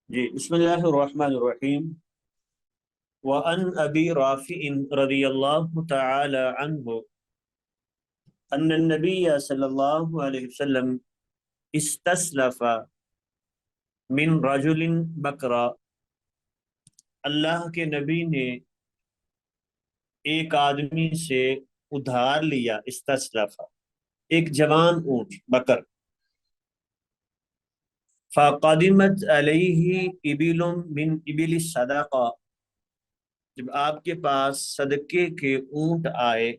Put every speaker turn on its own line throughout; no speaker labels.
جی بسم اللہ الرحمن الرحیم وعن ابی رافع رضی اللہ تعالی عنہ ان النبی صلی اللہ علیہ وسلم استسلف من رجل بکرا، اللہ کے نبی نے ایک آدمی سے ادھار لیا، استسلف ایک جوان اونٹ بکر، فقدمت علیہ ابل من ابل الصدقہ، جب آپ کے پاس صدقے کے اونٹ آئے،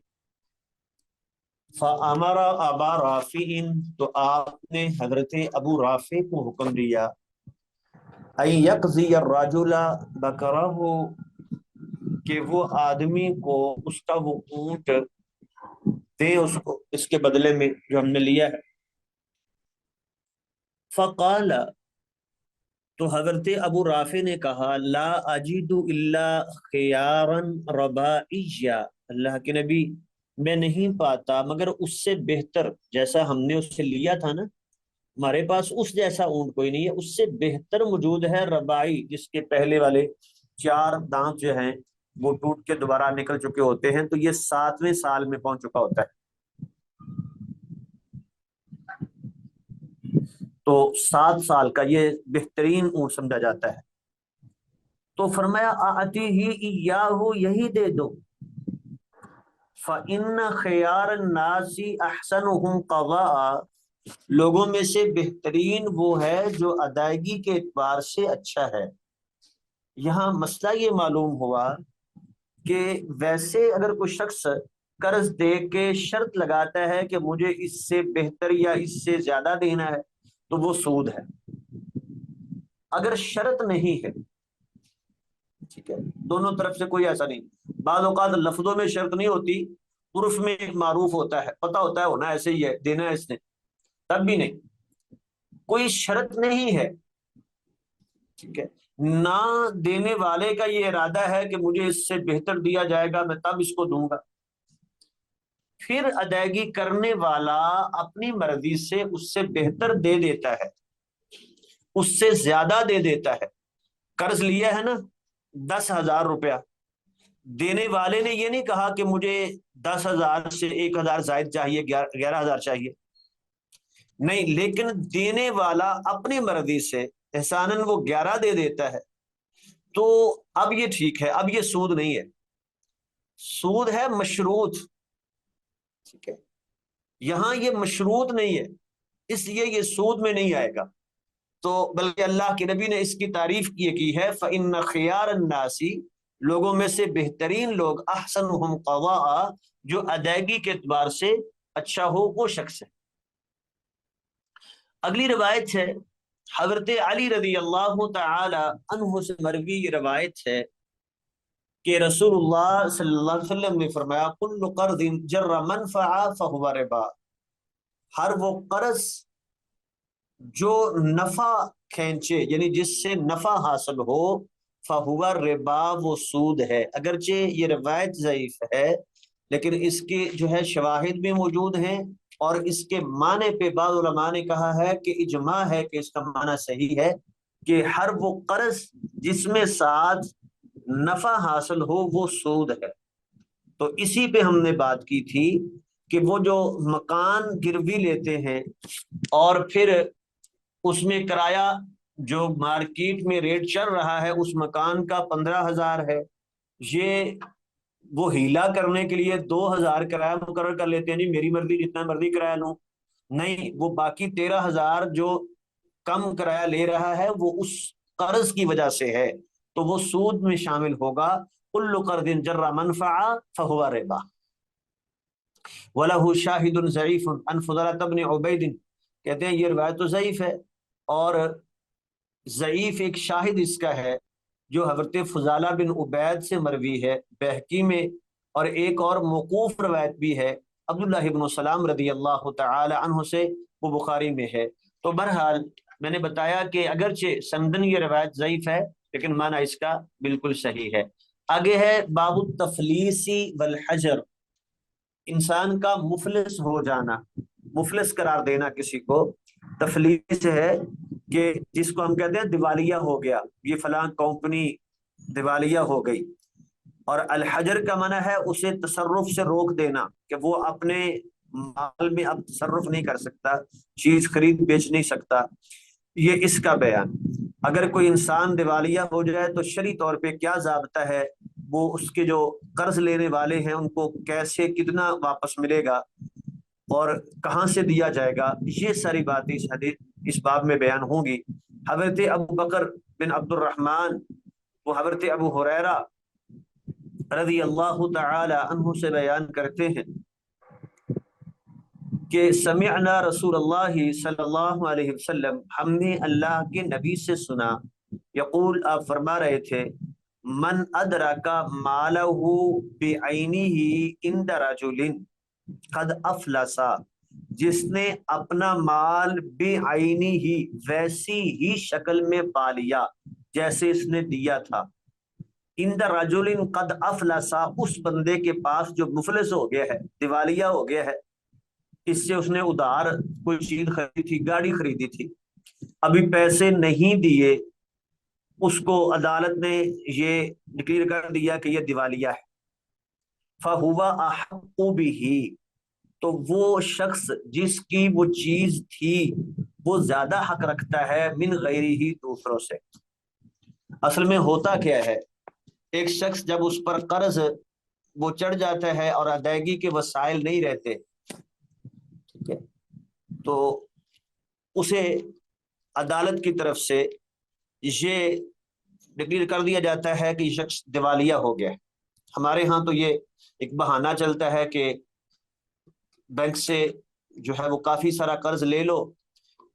فَأَمَرَ أَبَا رَافِعٍ، تو آپ نے حضرت ابو رافع کو حکم دیا، أَن يَقْضِيَ الرَّجُلَ بَكَرَهُ، کہ وہ آدمی کو اس کا وہ اونٹ دے اس کے بدلے میں جو ہم نے لیا ہے۔ فقال، تو حضرت ابو رافع نے کہا، لا اجد الا خیارا رباعیا، اللہ کے نبی میں نہیں پاتا مگر اس سے بہتر، جیسا ہم نے اس سے لیا تھا نا، ہمارے پاس اس جیسا اونٹ کوئی نہیں ہے، اس سے بہتر موجود ہے رباعی، جس کے پہلے والے چار دانت جو ہیں وہ ٹوٹ کے دوبارہ نکل چکے ہوتے ہیں، تو یہ 7ویں سال میں پہنچ چکا ہوتا ہے، تو 7 سال کا یہ بہترین اونٹ سمجھا جاتا ہے۔ تو فرمایا آتی ہی ایاہو، یہی دے دو، فَإِنَّ خِيَارَ النَّاسِ أَحْسَنُهُمْ قَضَاءً، لوگوں میں سے بہترین وہ ہے جو ادائیگی کے اعتبار سے اچھا ہے۔ یہاں مسئلہ یہ معلوم ہوا کہ ویسے اگر کوئی شخص قرض دے کے شرط لگاتا ہے کہ مجھے اس سے بہتر یا اس سے زیادہ دینا ہے تو وہ سود ہے۔ اگر شرط نہیں ہے، ٹھیک ہے، دونوں طرف سے کوئی ایسا نہیں، بعض اوقات لفظوں میں شرط نہیں ہوتی، عرف میں معروف ہوتا ہے، پتہ ہوتا ہے ہونا ایسے ہی ہے، دینا ہے اس نے، تب بھی نہیں، کوئی شرط نہیں ہے، ٹھیک ہے، نہ دینے والے کا یہ ارادہ ہے کہ مجھے اس سے بہتر دیا جائے گا میں تب اس کو دوں گا، پھر ادائیگی کرنے والا اپنی مرضی سے اس سے بہتر دے دیتا ہے، اس سے زیادہ دے دیتا ہے۔ قرض لیا ہے نا 10,000 روپیہ، دینے والے نے یہ نہیں کہا کہ مجھے 10,000 سے 1,000 زائد چاہیے، 11,000 چاہیے، نہیں، لیکن دینے والا اپنی مرضی سے احساناً وہ 11 دے دیتا ہے، تو اب یہ ٹھیک ہے، اب یہ سود نہیں ہے، سود ہے مشروط، ٹھیک ہے، یہاں یہ مشروط نہیں ہے، اس لیے یہ سود میں نہیں آئے گا، تو بلکہ اللہ کے نبی نے اس کی تعریف کی ہے، فَإِنَّ خِيَارَ النَّاسِ، لوگوں میں سے بہترین لوگ، احسنہم قضاء، جو ادائیگی کے اعتبار سے اچھا ہو وہ شخص ہے۔ اگلی روایت ہے حضرت علی رضی اللہ تعالی عنہ سے مروی، یہ روایت ہے کہ رسول اللہ صلی اللہ علیہ وسلم نے فرمایا، کل قرض جر منفعا فہو ربا، ہر وہ قرض جو نفع کھینچے، یعنی جس سے نفع حاصل ہو، فہو ربا، وہ سود ہے۔ اگرچہ یہ روایت ضعیف ہے لیکن اس کی جو ہے شواہد بھی موجود ہیں، اور اس کے معنی پہ بعض علماء نے کہا ہے کہ اجماع ہے کہ اس کا معنی صحیح ہے کہ ہر وہ قرض جس میں ساتھ نفع حاصل ہو وہ سود ہے۔ تو اسی پہ ہم نے بات کی تھی کہ وہ جو مکان گروی لیتے ہیں اور پھر اس میں کرایہ جو مارکیٹ میں ریٹ چل رہا ہے اس مکان کا 15,000 ہے، یہ وہ ہیلا کرنے کے لیے 2,000 کرایہ مقرر کر لیتے ہیں، نہیں میری مرضی جتنا مرضی کرایہ لوں، نہیں، وہ باقی 13,000 جو کم کرایہ لے رہا ہے وہ اس قرض کی وجہ سے ہے، تو وہ سود میں شامل ہوگا۔ کل قرض جر منفعا فہو ربا۔ وَلَهُ شَاهِدٌ ضعیف عن فضالة بن عبید، کہتے ہیں یہ روایت تو ضعیف ہے، اور ضعیف ایک شاہد اس کا ہے جو حضرت فضالہ بن عبید سے مروی ہے بہقی میں، اور ایک اور موقوف روایت بھی ہے عبداللہ بن سلام رضی اللہ تعالی عنہ سے، وہ بخاری میں ہے۔ تو بہرحال میں نے بتایا کہ اگرچہ سندن یہ روایت ضعیف ہے لیکن معنی اس کا بالکل صحیح ہے۔ آگے ہے باب التفلیسی والحجر، انسان کا مفلس ہو جانا، مفلس قرار دینا کسی کو، تفلیس ہے کہ جس کو ہم کہتے ہیں دیوالیہ ہو گیا، یہ فلاں کمپنی دیوالیہ ہو گئی۔ اور الحجر کا معنی ہے اسے تصرف سے روک دینا، کہ وہ اپنے مال میں اب تصرف نہیں کر سکتا، چیز خرید بیچ نہیں سکتا، یہ اس کا بیان۔ اگر کوئی انسان دیوالیہ ہو جائے تو شرعی طور پہ کیا ضابطہ ہے، وہ اس کے جو قرض لینے والے ہیں ان کو کیسے کتنا واپس ملے گا اور کہاں سے دیا جائے گا، یہ ساری باتیں اس باب میں بیان ہوں گی۔ حضرت ابو بکر بن عبد الرحمن وہ حضرت ابو ہریرہ رضی اللہ تعالی عنہ سے بیان کرتے ہیں کہ سمعنا رسول اللہ صلی اللہ علیہ وسلم، ہم نے اللہ کے نبی سے سنا، یقول آپ فرما رہے تھے، من ادرک مالہ بعینہ عند رجل قد افلسا، جس نے اپنا مال بعینہ ہی ویسی ہی شکل میں پا لیا جیسے اس نے دیا تھا، عند رجل قد افلسا، اس بندے کے پاس جو مفلس ہو گیا ہے، دیوالیہ ہو گیا ہے، اس سے اس نے ادھار کوئی چیز خریدی تھی، گاڑی خریدی تھی، ابھی پیسے نہیں دیے، اس کو عدالت نے یہ ڈکلیئر کر دیا کہ یہ دیوالیہ ہے، فَهُوَ أَحَقُّ بِهِ، تو وہ شخص جس کی وہ چیز تھی وہ زیادہ حق رکھتا ہے من غیری ہی، دوسروں سے۔ اصل میں ہوتا کیا ہے، ایک شخص جب اس پر قرض وہ چڑھ جاتا ہے اور ادائیگی کے وسائل نہیں رہتے، ٹھیک ہے، تو اسے عدالت کی طرف سے یہ ڈکلیئر کر دیا جاتا ہے کہ یہ شخص دیوالیہ ہو گیا ہے۔ ہمارے ہاں تو یہ ایک بہانہ چلتا ہے کہ بینک سے جو ہے وہ کافی سارا قرض لے لو،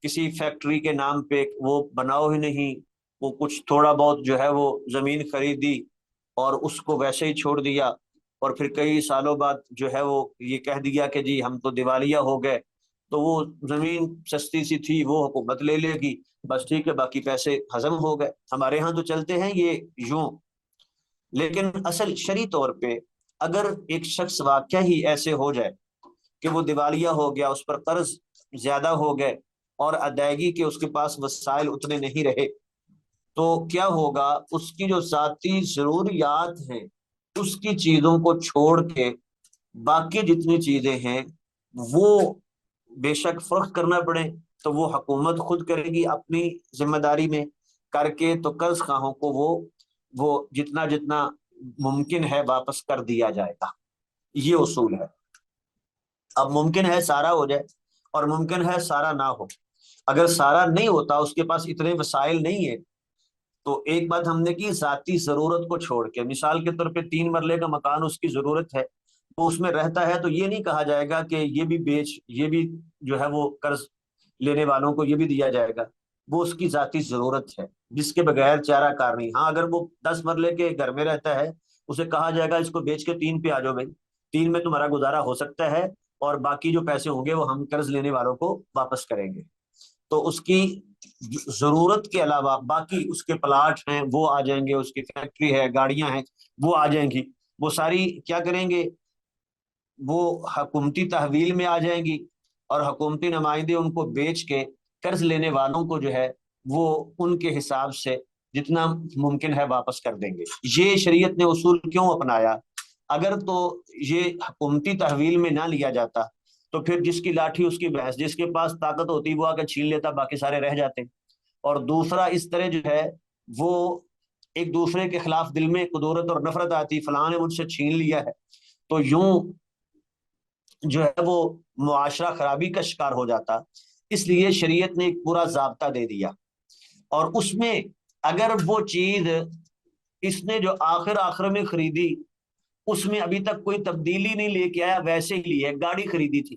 کسی فیکٹری کے نام پہ وہ بناؤ ہی نہیں، وہ کچھ تھوڑا بہت جو ہے وہ زمین خریدی اور اس کو ویسے ہی چھوڑ دیا، اور پھر کئی سالوں بعد جو ہے وہ یہ کہہ دیا کہ جی ہم تو دیوالیہ ہو گئے، تو وہ زمین سستی سی تھی وہ حکومت لے لے گی، بس ٹھیک ہے، باقی پیسے ہضم ہو گئے۔ ہمارے ہاں تو چلتے ہیں یہ یوں، لیکن اصل شرعی طور پہ اگر ایک شخص واقعہ ہی ایسے ہو جائے کہ وہ دیوالیہ ہو گیا، اس پر قرض زیادہ ہو گئے اور ادائیگی کے اس کے پاس وسائل اتنے نہیں رہے، تو کیا ہوگا، اس کی جو ذاتی ضروریات ہیں اس کی چیزوں کو چھوڑ کے باقی جتنی چیزیں ہیں وہ بے شک فروخت کرنا پڑے، تو وہ حکومت خود کرے گی اپنی ذمہ داری میں کر کے، تو قرض خواہوں کو وہ جتنا جتنا ممکن ہے واپس کر دیا جائے گا، یہ اصول ہے۔ اب ممکن ہے سارا ہو جائے اور ممکن ہے سارا نہ ہو، اگر سارا نہیں ہوتا، اس کے پاس اتنے وسائل نہیں ہے، تو ایک بات ہم نے کی، ذاتی ضرورت کو چھوڑ کے، مثال کے طور پہ 3 مرلے کا مکان اس کی ضرورت ہے، وہ اس میں رہتا ہے، تو یہ نہیں کہا جائے گا کہ یہ بھی بیچ، یہ بھی جو ہے وہ قرض لینے والوں کو یہ بھی دیا جائے گا، وہ اس کی ذاتی ضرورت ہے جس کے بغیر چارہ کار نہیں۔ ہاں اگر وہ 10 مرلے کے گھر میں رہتا ہے، اسے کہا جائے گا اس کو بیچ کے 3 پہ آ جاؤ بھائی، 3 میں تمہارا گزارا ہو سکتا ہے اور باقی جو پیسے ہوں گے وہ ہم قرض لینے والوں کو واپس کریں گے، تو اس کی ضرورت کے علاوہ باقی اس کے پلاٹ ہیں وہ آ جائیں گے، اس کی فیکٹری ہے، گاڑیاں ہیں وہ آ جائیں گی، وہ ساری کیا کریں گے، وہ حکومتی تحویل میں آ جائیں گی، اور حکومتی نمائندے ان کو بیچ کے قرض لینے والوں کو جو ہے وہ ان کے حساب سے جتنا ممکن ہے واپس کر دیں گے۔ یہ شریعت نے اصول کیوں اپنایا؟ اگر تو یہ حکومتی تحویل میں نہ لیا جاتا تو پھر جس کی لاٹھی اس کی بھینس، جس کے پاس طاقت ہوتی وہ آ کے چھین لیتا، باقی سارے رہ جاتے، اور دوسرا اس طرح جو ہے وہ ایک دوسرے کے خلاف دل میں قدورت اور نفرت آتی، فلاں نے مجھ سے چھین لیا ہے، تو یوں جو ہے وہ معاشرہ خرابی کا شکار ہو جاتا۔ اس لیے شریعت نے ایک پورا ضابطہ دے دیا، اور اس میں اگر وہ چیز اس نے جو آخر میں خریدی اس میں ابھی تک کوئی تبدیلی نہیں لے کے آیا، ویسے ہی لی ہے، گاڑی خریدی تھی،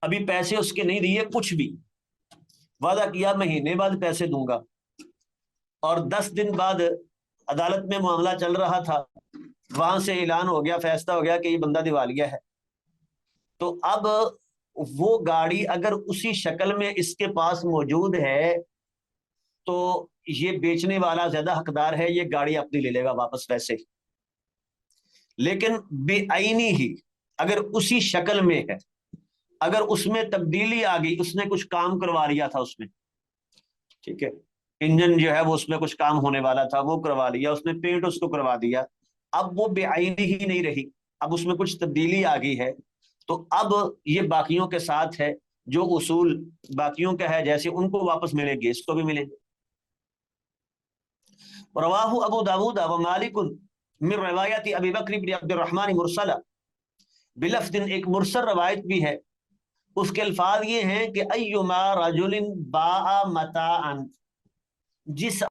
ابھی پیسے اس کے نہیں دیے کچھ بھی، وعدہ کیا مہینے بعد پیسے دوں گا، اور 10 دن بعد عدالت میں معاملہ چل رہا تھا، وہاں سے اعلان ہو گیا، فیصلہ ہو گیا کہ یہ بندہ دیوالیہ ہے، تو اب وہ گاڑی اگر اسی شکل میں اس کے پاس موجود ہے تو یہ بیچنے والا زیادہ حقدار ہے، یہ گاڑی اپنی لے لے گا واپس ویسے ہی، لیکن بے عینی ہی اگر اسی شکل میں ہے، اگر اس میں تبدیلی آ گئی، اس نے کچھ کام کروا لیا تھا اس میں، ٹھیک ہے، انجن جو ہے وہ اس میں کچھ کام ہونے والا تھا وہ کروا لیا، اس نے پینٹ اس کو کروا دیا، اب وہ بے عینی ہی نہیں رہی، اب اس میں کچھ تبدیلی آ گئی ہے، تو اب یہ باقیوں کے ساتھ ہے، جو اصول باقیوں کا ہے جیسے ان کو واپس ملے گے اس کو بھی ملے گے۔ رواہ ابو داود و مالک من روایت ابی بکر بن عبد الرحمن مرسلہ بلفظ، ایک مرسل روایت بھی ہے، اس کے الفاظ یہ ہیں کہ ایما رجل باع متاعا، جس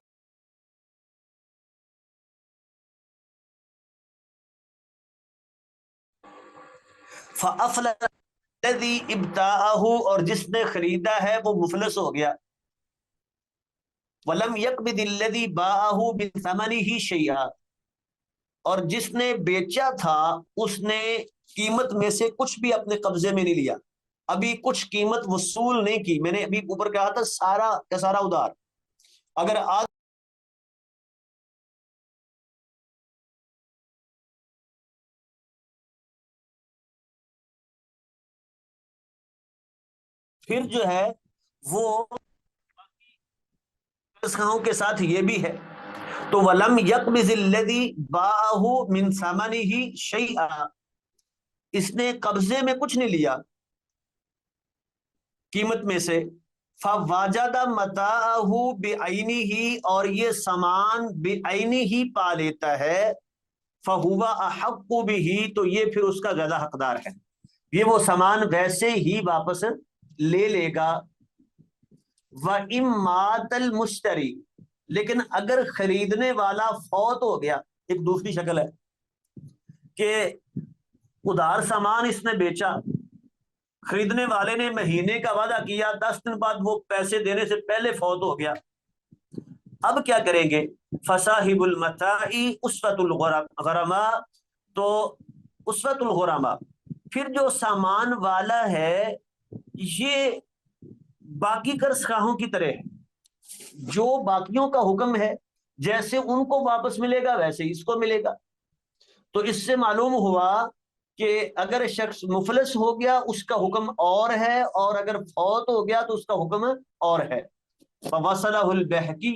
فافلس الذی ابتاعہ، اور جس نے خریدا ہے وہ مفلس ہو گیا، ولم یقبض الذی باعہ بثمنہ شیئا، اور جس نے بیچا تھا اس نے قیمت میں سے کچھ بھی اپنے قبضے میں نہیں لیا، ابھی کچھ قیمت وصول نہیں کی، میں نے ابھی اوپر کہا تھا سارا کا سارا ادھار، اگر آج پھر جو ہے وہ خواہوں کے ساتھ یہ بھی ہے، تو ولم یقبض الذی باعہ من ثمنہ شیئا، اس نے قبضے میں کچھ نہیں لیا قیمت میں سے، فواجد متاعہ بعینہ، اور یہ سامان بعینہ پا لیتا ہے، فہو احق بہ، تو یہ پھر اس کا زیادہ حقدار ہے، یہ وہ سامان ویسے ہی واپس لے لے گا۔ وَإِن مَاتَ الْمُشْتَرِي، لیکن اگر خریدنے والا فوت ہو گیا، ایک دوسری شکل ہے کہ ادھار سامان اس نے بیچا، خریدنے والے نے مہینے کا وعدہ کیا، 10 دن بعد وہ پیسے دینے سے پہلے فوت ہو گیا، اب کیا کریں گے؟ فصاحب المتاع اسوۃ الغرماء، تو اسوۃ الغرماء، پھر جو سامان والا ہے یہ باقی قرض خواہوں کی طرح ہے، جو باقیوں کا حکم ہے جیسے ان کو واپس ملے گا ویسے ہی اس کو ملے گا، تو اس سے معلوم ہوا کہ اگر شخص مفلس ہو گیا اس کا حکم اور ہے، اور اگر فوت ہو گیا تو اس کا حکم اور ہے۔ فوصلہ البہقی،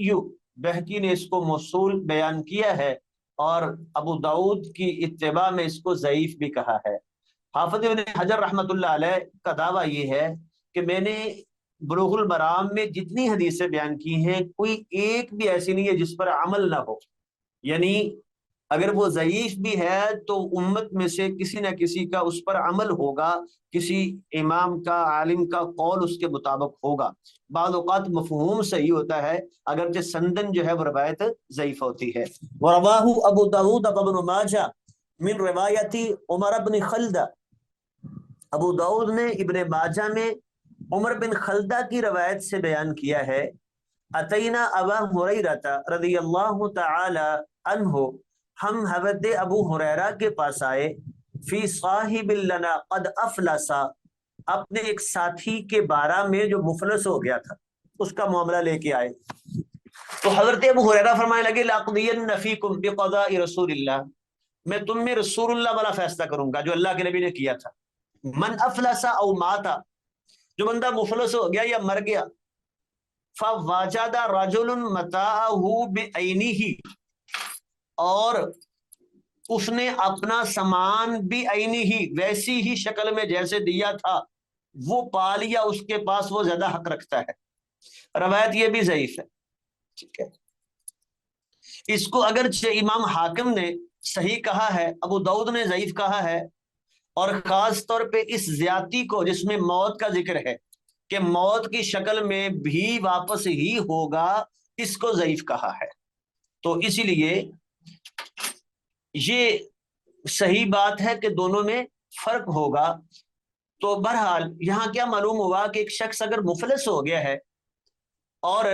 بہقی نے اس کو موصول بیان کیا ہے، اور ابو داؤد کی اتباع میں اس کو ضعیف بھی کہا ہے۔ حافظ ابن حجر رحمۃ اللہ علیہ کا دعویٰ یہ ہے کہ میں نے بلوغ المرام میں جتنی حدیثیں بیان کی ہیں کوئی ایک بھی ایسی نہیں ہے جس پر عمل نہ ہو، یعنی اگر وہ ضعیف بھی ہے تو امت میں سے کسی نہ کسی کا اس پر عمل ہوگا، کسی امام کا عالم کا قول اس کے مطابق ہوگا، بعض اوقات مفہوم صحیح ہوتا ہے اگرچہ سندن جو ہے وہ روایت ضعیف ہوتی ہے۔ وَرَوَاهُ ابو داود وابن ماجہ من روایت عمر بن خلدہ، ابو داؤد نے ابن ماجہ میں عمر بن خلدہ کی روایت سے بیان کیا ہے، اتینا ابا ہریرہ رضی اللہ تعالی عنہ، ہم حضرت ابو ہریرہ کے پاس آئے، فی صاحب لنا قد افلسا، اپنے ایک ساتھی کے بارہ میں جو مفلس ہو گیا تھا اس کا معاملہ لے کے آئے، تو حضرت ابو ہریرہ فرمانے لگے لاقضین فیکم بقضاء رسول اللہ، میں تم میں رسول اللہ والا فیصلہ کروں گا جو اللہ کے نبی نے کیا تھا، من افلس او ماتا، جو بندہ مفلس ہو گیا یا مر گیا، فواجد رجل متاعہ بعینہ، اور اس نے اپنا سامان بھی عینی ہی ویسی ہی شکل میں جیسے دیا تھا وہ پا لیا، اس کے پاس وہ زیادہ حق رکھتا ہے، روایت یہ بھی ضعیف ہے، ٹھیک ہے، اس کو اگرچہ امام حاکم نے صحیح کہا ہے، ابو داؤد نے ضعیف کہا ہے، اور خاص طور پہ اس زیادتی کو جس میں موت کا ذکر ہے کہ موت کی شکل میں بھی واپس ہی ہوگا، اس کو ضعیف کہا ہے، تو اسی لیے یہ صحیح بات ہے کہ دونوں میں فرق ہوگا۔ تو بہرحال یہاں کیا معلوم ہوا کہ ایک شخص اگر مفلس ہو گیا ہے اور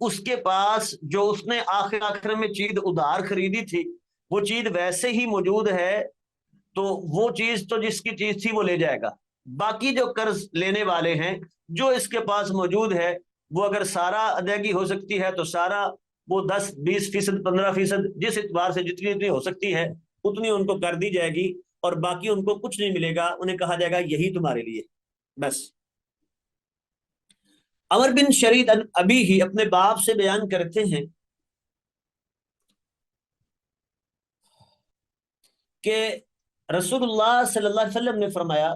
اس کے پاس جو اس نے آخر میں چیز ادھار خریدی تھی وہ چیز ویسے ہی موجود ہے، تو وہ چیز تو جس کی چیز تھی وہ لے جائے گا، باقی جو قرض لینے والے ہیں جو اس کے پاس موجود ہے وہ اگر سارا ادائیگی ہو سکتی ہے تو سارا، وہ 10-20%، 15%، جس اعتبار سے جتنی ہو سکتی ہے اتنی ان کو کر دی جائے گی، اور باقی ان کو کچھ نہیں ملے گا، انہیں کہا جائے گا یہی تمہارے لیے بس۔ عمر بن شرید ابھی ہی اپنے باپ سے بیان کرتے ہیں کہ رسول اللہ صلی اللہ علیہ وسلم نے فرمایا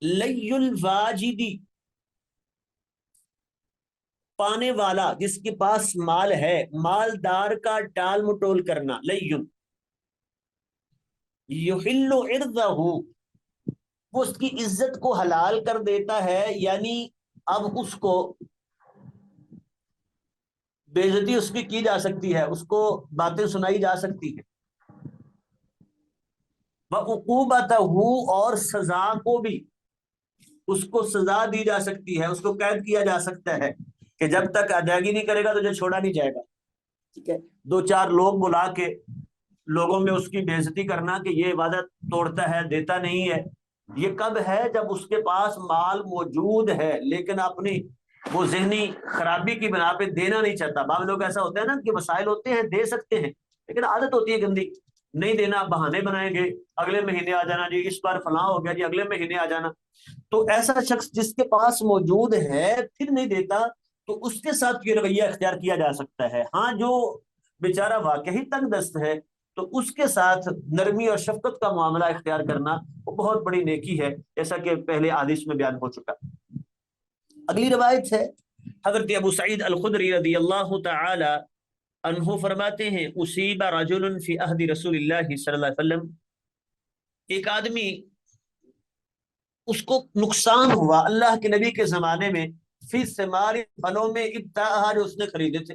لی الواجدی، پانے والا جس کے پاس مال ہے، مالدار کا ٹال مٹول کرنا، لیون یحل عرضہ، وہ اس کی عزت کو حلال کر دیتا ہے، یعنی اب اس کو بے عزتی اس کی جا سکتی ہے، اس کو باتیں سنائی جا سکتی ہے، وعقوبتہ، اور سزا کو بھی اس کو سزا دی جا سکتی ہے، اس کو قید کیا جا سکتا ہے کہ جب تک ادائیگی نہیں کرے گا تو چھوڑا نہیں جائے گا، ٹھیک ہے۔ دو چار لوگ بلا کے لوگوں میں اس کی بے عزتی کرنا کہ یہ عبادت توڑتا ہے، دیتا نہیں ہے، یہ کب ہے؟ جب اس کے پاس مال موجود ہے لیکن اپنی وہ ذہنی خرابی کی بنا پہ دینا نہیں چاہتا۔ بعض لوگ ایسا ہوتا ہے نا کہ وسائل ہوتے ہیں، دے سکتے ہیں، لیکن عادت ہوتی ہے گندی، نہیں دینا، بہانے بنائیں گے، اگلے مہینے آ جانا جی، اس بار فلاں ہو گیا جی، اگلے مہینے آ جانا۔ تو ایسا شخص جس کے پاس موجود ہے پھر نہیں دیتا، تو اس کے ساتھ یہ رویہ اختیار کیا جا سکتا ہے۔ ہاں، جو بیچارہ واقعی تنگ دست ہے تو اس کے ساتھ نرمی اور شفقت کا معاملہ اختیار کرنا وہ بہت بڑی نیکی ہے، جیسا کہ پہلے حدیث میں بیان ہو چکا۔ اگلی روایت ہے، حضرت ابو سعید الخدری رضی اللہ تعالی عنہ فرماتے ہیں اصیب رجل فی عہد رسول اللہ صلی اللہ علیہ وسلم، ایک آدمی اس کو نقصان ہوا اللہ کے نبی کے زمانے میں، فی ثمار، پھلوں میں، ابتاعها، جو اس نے خریدے تھے،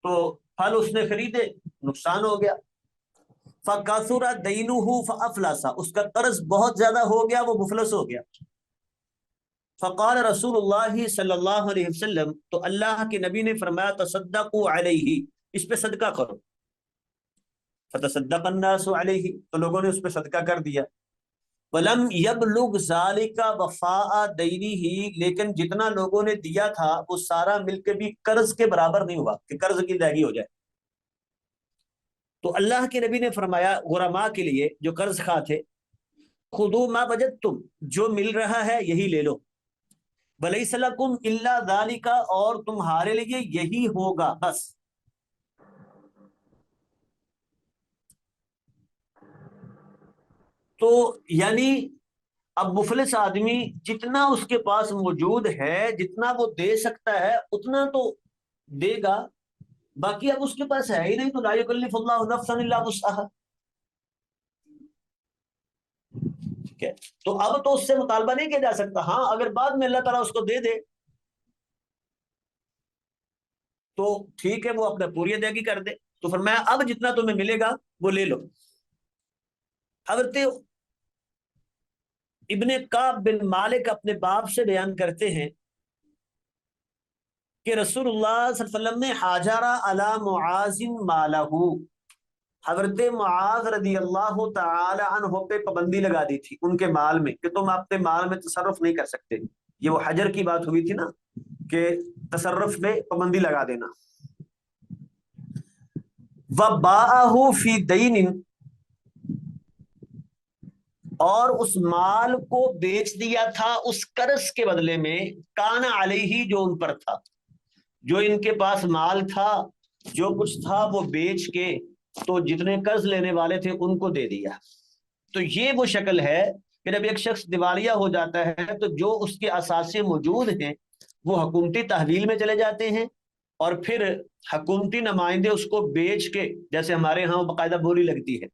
تو پھل اس نے خریدے، نقصان ہو گیا، فَكَثُرَ دَيْنُهُ فَأَفْلَسَ، اس کا قرض بہت زیادہ ہو گیا، وہ مفلس ہو گیا۔ فقال رسول اللہ صلی اللہ علیہ وسلم، تو اللہ کے نبی نے فرمایا تصدقوا علیہ، اس پہ صدقہ کرو۔ فتصدق الناس علیہ، تو لوگوں نے اس پہ صدقہ کر دیا۔ ولم یبلغ ذالک وفاء دینہ، لیکن جتنا لوگوں نے دیا تھا وہ سارا مل کے بھی قرض کے برابر نہیں ہوا کہ قرض کی ادائیگی ہو جائے۔ تو اللہ کے نبی نے فرمایا غرماء کے لیے جو قرض خواہ تھے، خذوا ما وجدتم، جو مل رہا ہے یہی لے لو، ولیس لکم الا ذالک، اور تمہارے لیے یہی ہوگا بس۔ تو یعنی اب مفلس آدمی جتنا اس کے پاس موجود ہے، جتنا وہ دے سکتا ہے اتنا تو دے گا، باقی اب اس کے پاس ہے ہی نہیں تو لا یکلف اللہ نفسا الا وسعها، ٹھیک ہے۔ تو اب تو اس سے مطالبہ نہیں کیا جا سکتا، ہاں اگر بعد میں اللہ تعالیٰ اس کو دے دے تو ٹھیک ہے، وہ اپنا پوری ادائیگی کر دے۔ تو فرمایا اب جتنا تمہیں ملے گا وہ لے لو۔ حضرت ابن کعب بن مالک اپنے باپ سے بیان کرتے ہیں کہ رسول اللہ صلی اللہ علیہ وسلم نے حاجر علی معاذ مالہ، حضرت معاذ رضی اللہ تعالی عنہ پہ پابندی لگا دی تھی ان کے مال میں کہ تم اپنے مال میں تصرف نہیں کر سکتے۔ یہ وہ حجر کی بات ہوئی تھی نا کہ تصرف میں پابندی لگا دینا۔ وَبَاعَهُ فِي دَيْنٍ، اور اس مال کو بیچ دیا تھا اس قرض کے بدلے میں، کان علیہ، جو ان پر تھا، جو ان کے پاس مال تھا، جو کچھ تھا وہ بیچ کے تو جتنے قرض لینے والے تھے ان کو دے دیا۔ تو یہ وہ شکل ہے کہ جب ایک شخص دیوالیہ ہو جاتا ہے تو جو اس کے اثاثے موجود ہیں وہ حکومتی تحویل میں چلے جاتے ہیں، اور پھر حکومتی نمائندے اس کو بیچ کے، جیسے ہمارے ہاں باقاعدہ بولی لگتی ہے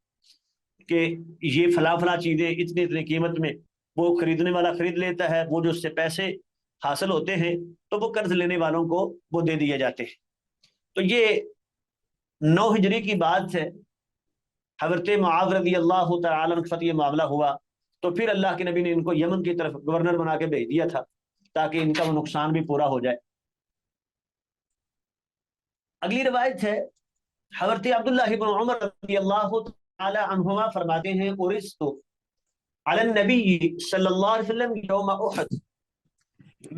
کہ یہ فلاں فلاں چیزیں اتنی اتنی قیمت میں، وہ خریدنے والا خرید لیتا ہے، وہ جو اس سے پیسے حاصل ہوتے ہیں تو وہ قرض لینے والوں کو وہ دے دیے جاتے ہیں۔ تو یہ 9 ہجری کی بات ہے، حضرت معاذ رضی اللہ تعالی عنہ کے ساتھ یہ معاملہ ہوا، تو پھر اللہ کے نبی نے ان کو یمن کی طرف گورنر بنا کے بھیج دیا تھا تاکہ ان کا وہ نقصان بھی پورا ہو جائے۔ اگلی روایت ہے، حضرت عبداللہ بن عمر رضی اللہ تعالی عنہما فرماتے ہیں ارستو علی النبی صلی اللہ علیہ وسلم یوم احد،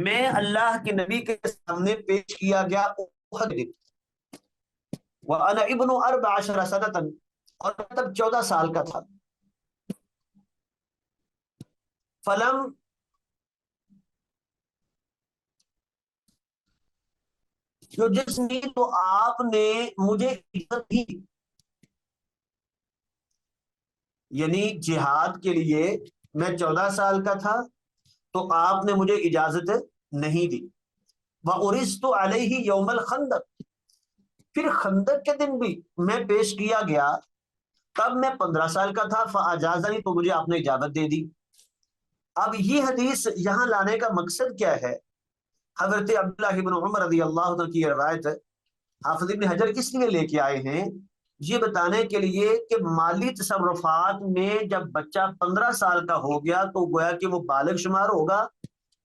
میں اللہ کے نبی کے سامنے پیش کیا گیا احد دن، وانا ابن 14 سنۃ، اور تب 14 سال کا تھا، فلم جو جس نے تو آپ نے مجھے اجازت دی، یعنی جہاد کے لیے میں 14 سال کا تھا تو آپ نے مجھے اجازت نہیں دی۔ وَأُرِسْتُ عَلَيْهِ يَوْمَ الْخَنْدَقِ، پھر خندق کے دن بھی میں پیش کیا گیا، تب میں 15 سال کا تھا، فَأَجَازَنِي، تو مجھے آپ نے اجازت دے دی۔ اب یہ حدیث یہاں لانے کا مقصد کیا ہے؟ حضرت عبداللہ بن عمر رضی اللہ عنہ کی روایت حافظ ابن حجر اس لیے لے کے آئے ہیں، یہ بتانے کے لیے کہ مالی تصرفات میں جب بچہ 15 سال کا ہو گیا تو گویا کہ وہ بالغ شمار ہوگا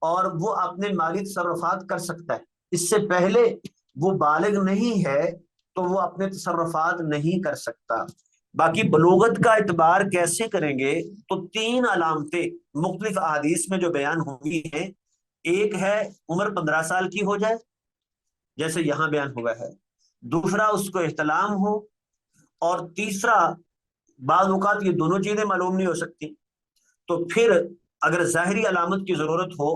اور وہ اپنے مالی تصرفات کر سکتا ہے۔ اس سے پہلے وہ بالغ نہیں ہے تو وہ اپنے تصرفات نہیں کر سکتا۔ باقی بلوغت کا اعتبار کیسے کریں گے؟ تو 3 علامتیں مختلف احادیث میں جو بیان ہوئی ہیں، ایک ہے عمر 15 سال کی ہو جائے جیسے یہاں بیان ہوا ہے، دوسرا اس کو احتلام ہو، اور تیسرا بعض اوقات یہ دونوں چیزیں معلوم نہیں ہو سکتی، تو پھر اگر ظاہری علامت کی ضرورت ہو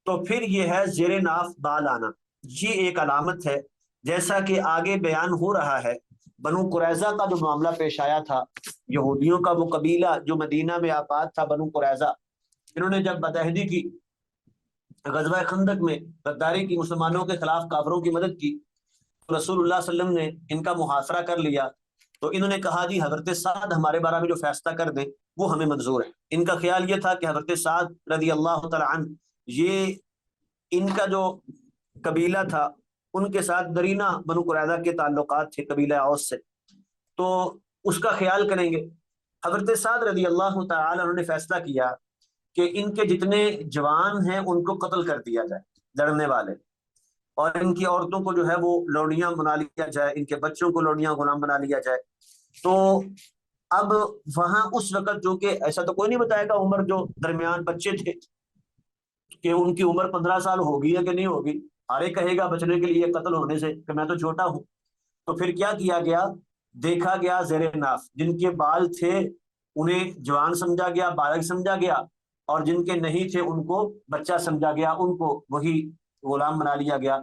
تو پھر یہ ہے زیر ناف بال آنا، یہ ایک علامت ہے، جیسا کہ آگے بیان ہو رہا ہے۔ بنو قریظہ کا جو معاملہ پیش آیا تھا، یہودیوں کا وہ قبیلہ جو مدینہ میں آباد تھا، بنو قریظہ، انہوں نے جب بدعہدی کی، غزوہ خندق میں غداری کی، مسلمانوں کے خلاف کافروں کی مدد کی، تو رسول اللہ صلی اللہ علیہ وسلم نے ان کا محاصرہ کر لیا، تو انہوں نے کہا جی حضرت سعد ہمارے بارے میں جو فیصلہ کر دیں وہ ہمیں منظور ہے۔ ان کا خیال یہ تھا کہ حضرت سعد رضی اللہ تعالی عنہ، یہ ان کا جو قبیلہ تھا ان کے ساتھ درینہ بنو قریظہ کے تعلقات تھے قبیلہ اوس سے، تو اس کا خیال کریں گے۔ حضرت سعد رضی اللہ تعالی عنہ نے فیصلہ کیا کہ ان کے جتنے جوان ہیں ان کو قتل کر دیا جائے، لڑنے والے، اور ان کی عورتوں کو جو ہے وہ لونڈیاں بنا لیا جائے، ان کے بچوں کو لونڈیاں غلام بنا لیا جائے۔ تو اب وہاں اس وقت جو کہ ایسا تو کوئی نہیں بتائے گا عمر، جو درمیان بچے تھے کہ ان کی عمر 15 سال ہوگی ہے کہ نہیں ہوگی، ہر ایک کہے گا بچنے کے لیے قتل ہونے سے کہ میں تو چھوٹا ہوں۔ تو پھر کیا کیا گیا؟ دیکھا گیا زیر ناف، جن کے بال تھے انہیں جوان سمجھا گیا، بالغ سمجھا گیا، اور جن کے نہیں تھے ان کو بچہ سمجھا گیا، ان کو وہی غلام بنا لیا گیا۔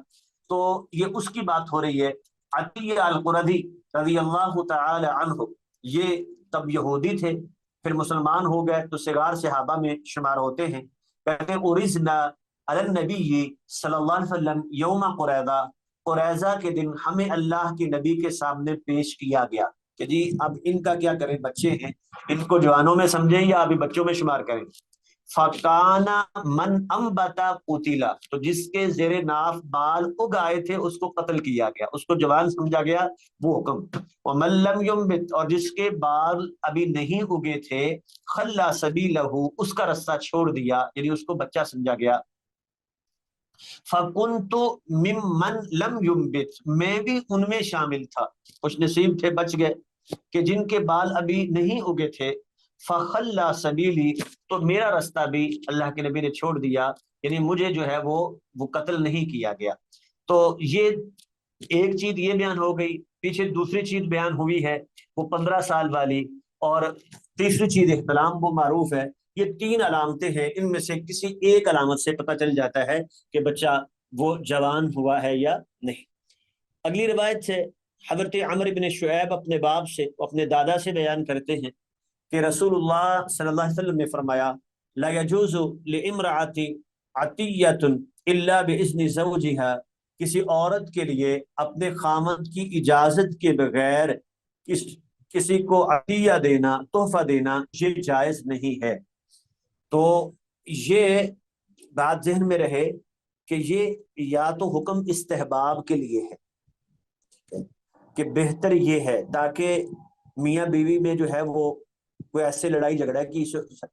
تو یہ اس کی بات ہو رہی ہے۔ عطیہ القردی رضی اللہ تعالی عنہ، یہ تب یہودی تھے، پھر مسلمان ہو گئے تو صغار صحابہ میں شمار ہوتے ہیں۔ کہتے ہیں اورثنا علی النبی صلی اللہ علیہ وسلم یوم قریظہ، قریظہ کے دن ہمیں اللہ کے نبی کے سامنے پیش کیا گیا کہ جی اب ان کا کیا کریں، بچے ہیں، ان کو جوانوں میں سمجھیں یا ابھی بچوں میں شمار کریں۔ فکانا من انبتا قتیلا، تو جس کے زیر ناف بال اگ آئے تھے اس کو قتل کیا گیا، اس کو جوان سمجھا گیا، وہ حکم۔ ومن لم ينبت، اور جس کے بال ابھی نہیں اگے تھے، خلا سبیلہ، اس کا رستہ چھوڑ دیا، یعنی اس کو بچہ سمجھا گیا۔ فَكُنْتُ مِمَّنْ لَمْ يُنْبِتْ، میں بھی ان میں شامل تھا، خوش نصیب تھے، بچ گئے، کہ جن کے بال ابھی نہیں اگے تھے۔ فَخَلَّا سَبِيلِي، تو میرا رستہ بھی اللہ کے نبی نے چھوڑ دیا، یعنی مجھے جو ہے وہ قتل نہیں کیا گیا۔ تو یہ ایک چیز یہ بیان ہو گئی، پیچھے دوسری چیز بیان ہوئی ہے وہ 15 سال والی، اور تیسری چیز احتلام، وہ معروف ہے۔ یہ 3 علامتیں ہیں، ان میں سے کسی ایک علامت سے پتہ چل جاتا ہے کہ بچہ وہ جوان ہوا ہے یا نہیں۔ اگلی روایت سے حضرت عمر بن شعیب اپنے باپ سے، اپنے دادا سے بیان کرتے ہیں کہ رسول اللہ صلی اللہ علیہ وسلم نے فرمایا لا يجوز لامرأة عطیة الا باذن زوجها، کسی عورت کے لیے اپنے خامند کی اجازت کے بغیر کسی کو عطیہ دینا، تحفہ دینا، یہ جائز نہیں ہے۔ تو یہ بات ذہن میں رہے کہ یہ یا تو حکم استحباب کے لیے ہے کہ بہتر یہ ہے تاکہ میاں بیوی میں جو ہے وہ کوئی ایسے لڑائی جھگڑا کی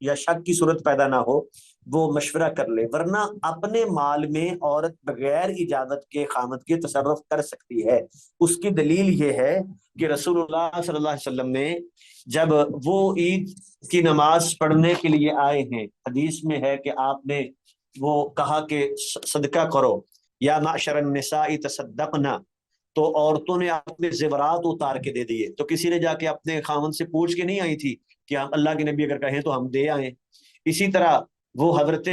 یا شک کی صورت پیدا نہ ہو، وہ مشورہ کر لے، ورنہ اپنے مال میں عورت بغیر اجازت کے خامد کے تصرف کر سکتی ہے۔ اس کی دلیل یہ ہے کہ رسول اللہ صلی اللہ علیہ وسلم نے جب وہ عید کی نماز پڑھنے کے لیے آئے ہیں، حدیث میں ہے کہ آپ نے وہ کہا کہ صدقہ کرو، یا معشر النساء تصدقنا، تو عورتوں نے اپنے زیورات اتار کے دے دیے، تو کسی نے جا کے اپنے خاوند سے پوچھ کے نہیں آئی تھی کہ ہم اللہ کے نبی اگر کہیں تو ہم دے آئیں۔ اسی طرح وہ حضرت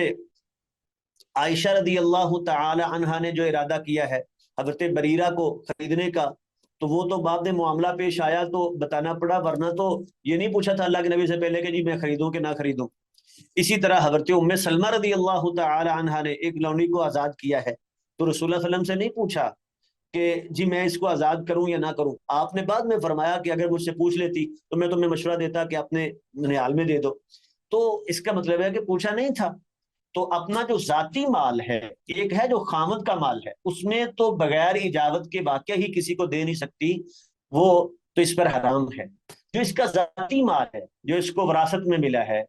عائشہ رضی اللہ تعالی عنہا نے جو ارادہ کیا ہے حضرت بریرہ کو خریدنے کا، تو وہ تو بعد میں معاملہ پیش آیا تو بتانا پڑا، ورنہ تو یہ نہیں پوچھا تھا اللہ کے نبی سے پہلے کہ جی میں خریدوں کہ نہ خریدوں۔ اسی طرح حضرت ام سلمہ رضی اللہ تعالی عنہا نے ایک لونڈی کو آزاد کیا ہے، تو رسول اللہ صلی اللہ علیہ وسلم سے نہیں پوچھا کہ جی میں اس کو آزاد کروں یا نہ کروں، آپ نے بعد میں فرمایا کہ اگر مجھ سے پوچھ لیتی تو میں تمہیں مشورہ دیتا کہ اپنے ننیال میں دے دو۔ تو اس کا مطلب ہے کہ پوچھا نہیں تھا۔ تو اپنا جو ذاتی مال ہے، ایک ہے جو خامد کا مال ہے، اس میں تو بغیر اجازت کے واقعہ ہی کسی کو دے نہیں سکتی، وہ تو اس پر حرام ہے۔ جو اس کا ذاتی مال ہے، جو اس کو وراثت میں ملا ہے،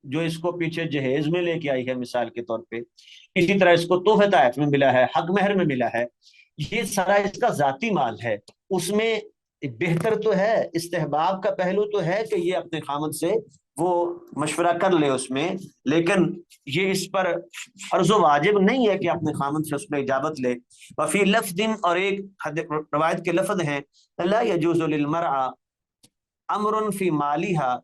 جو اس کو پیچھے جہیز میں لے کے آئی ہے مثال کے طور پہ، اسی طرح اس کو تحفہ طائف میں ملا ہے، حق مہر میں ملا ہے، یہ سارا اس کا ذاتی مال ہے۔ اس میں بہتر تو ہے، استحباب کا پہلو تو ہے کہ یہ اپنے خامد سے وہ مشورہ کر لے اس میں، لیکن یہ اس پر فرض و واجب نہیں ہے کہ اپنے خامد سے اس میں اجابت لے۔ وفی لفظ، اور ایک روایت کے لفظ ہیں، لا یجوز للمرأة امر فی مالها،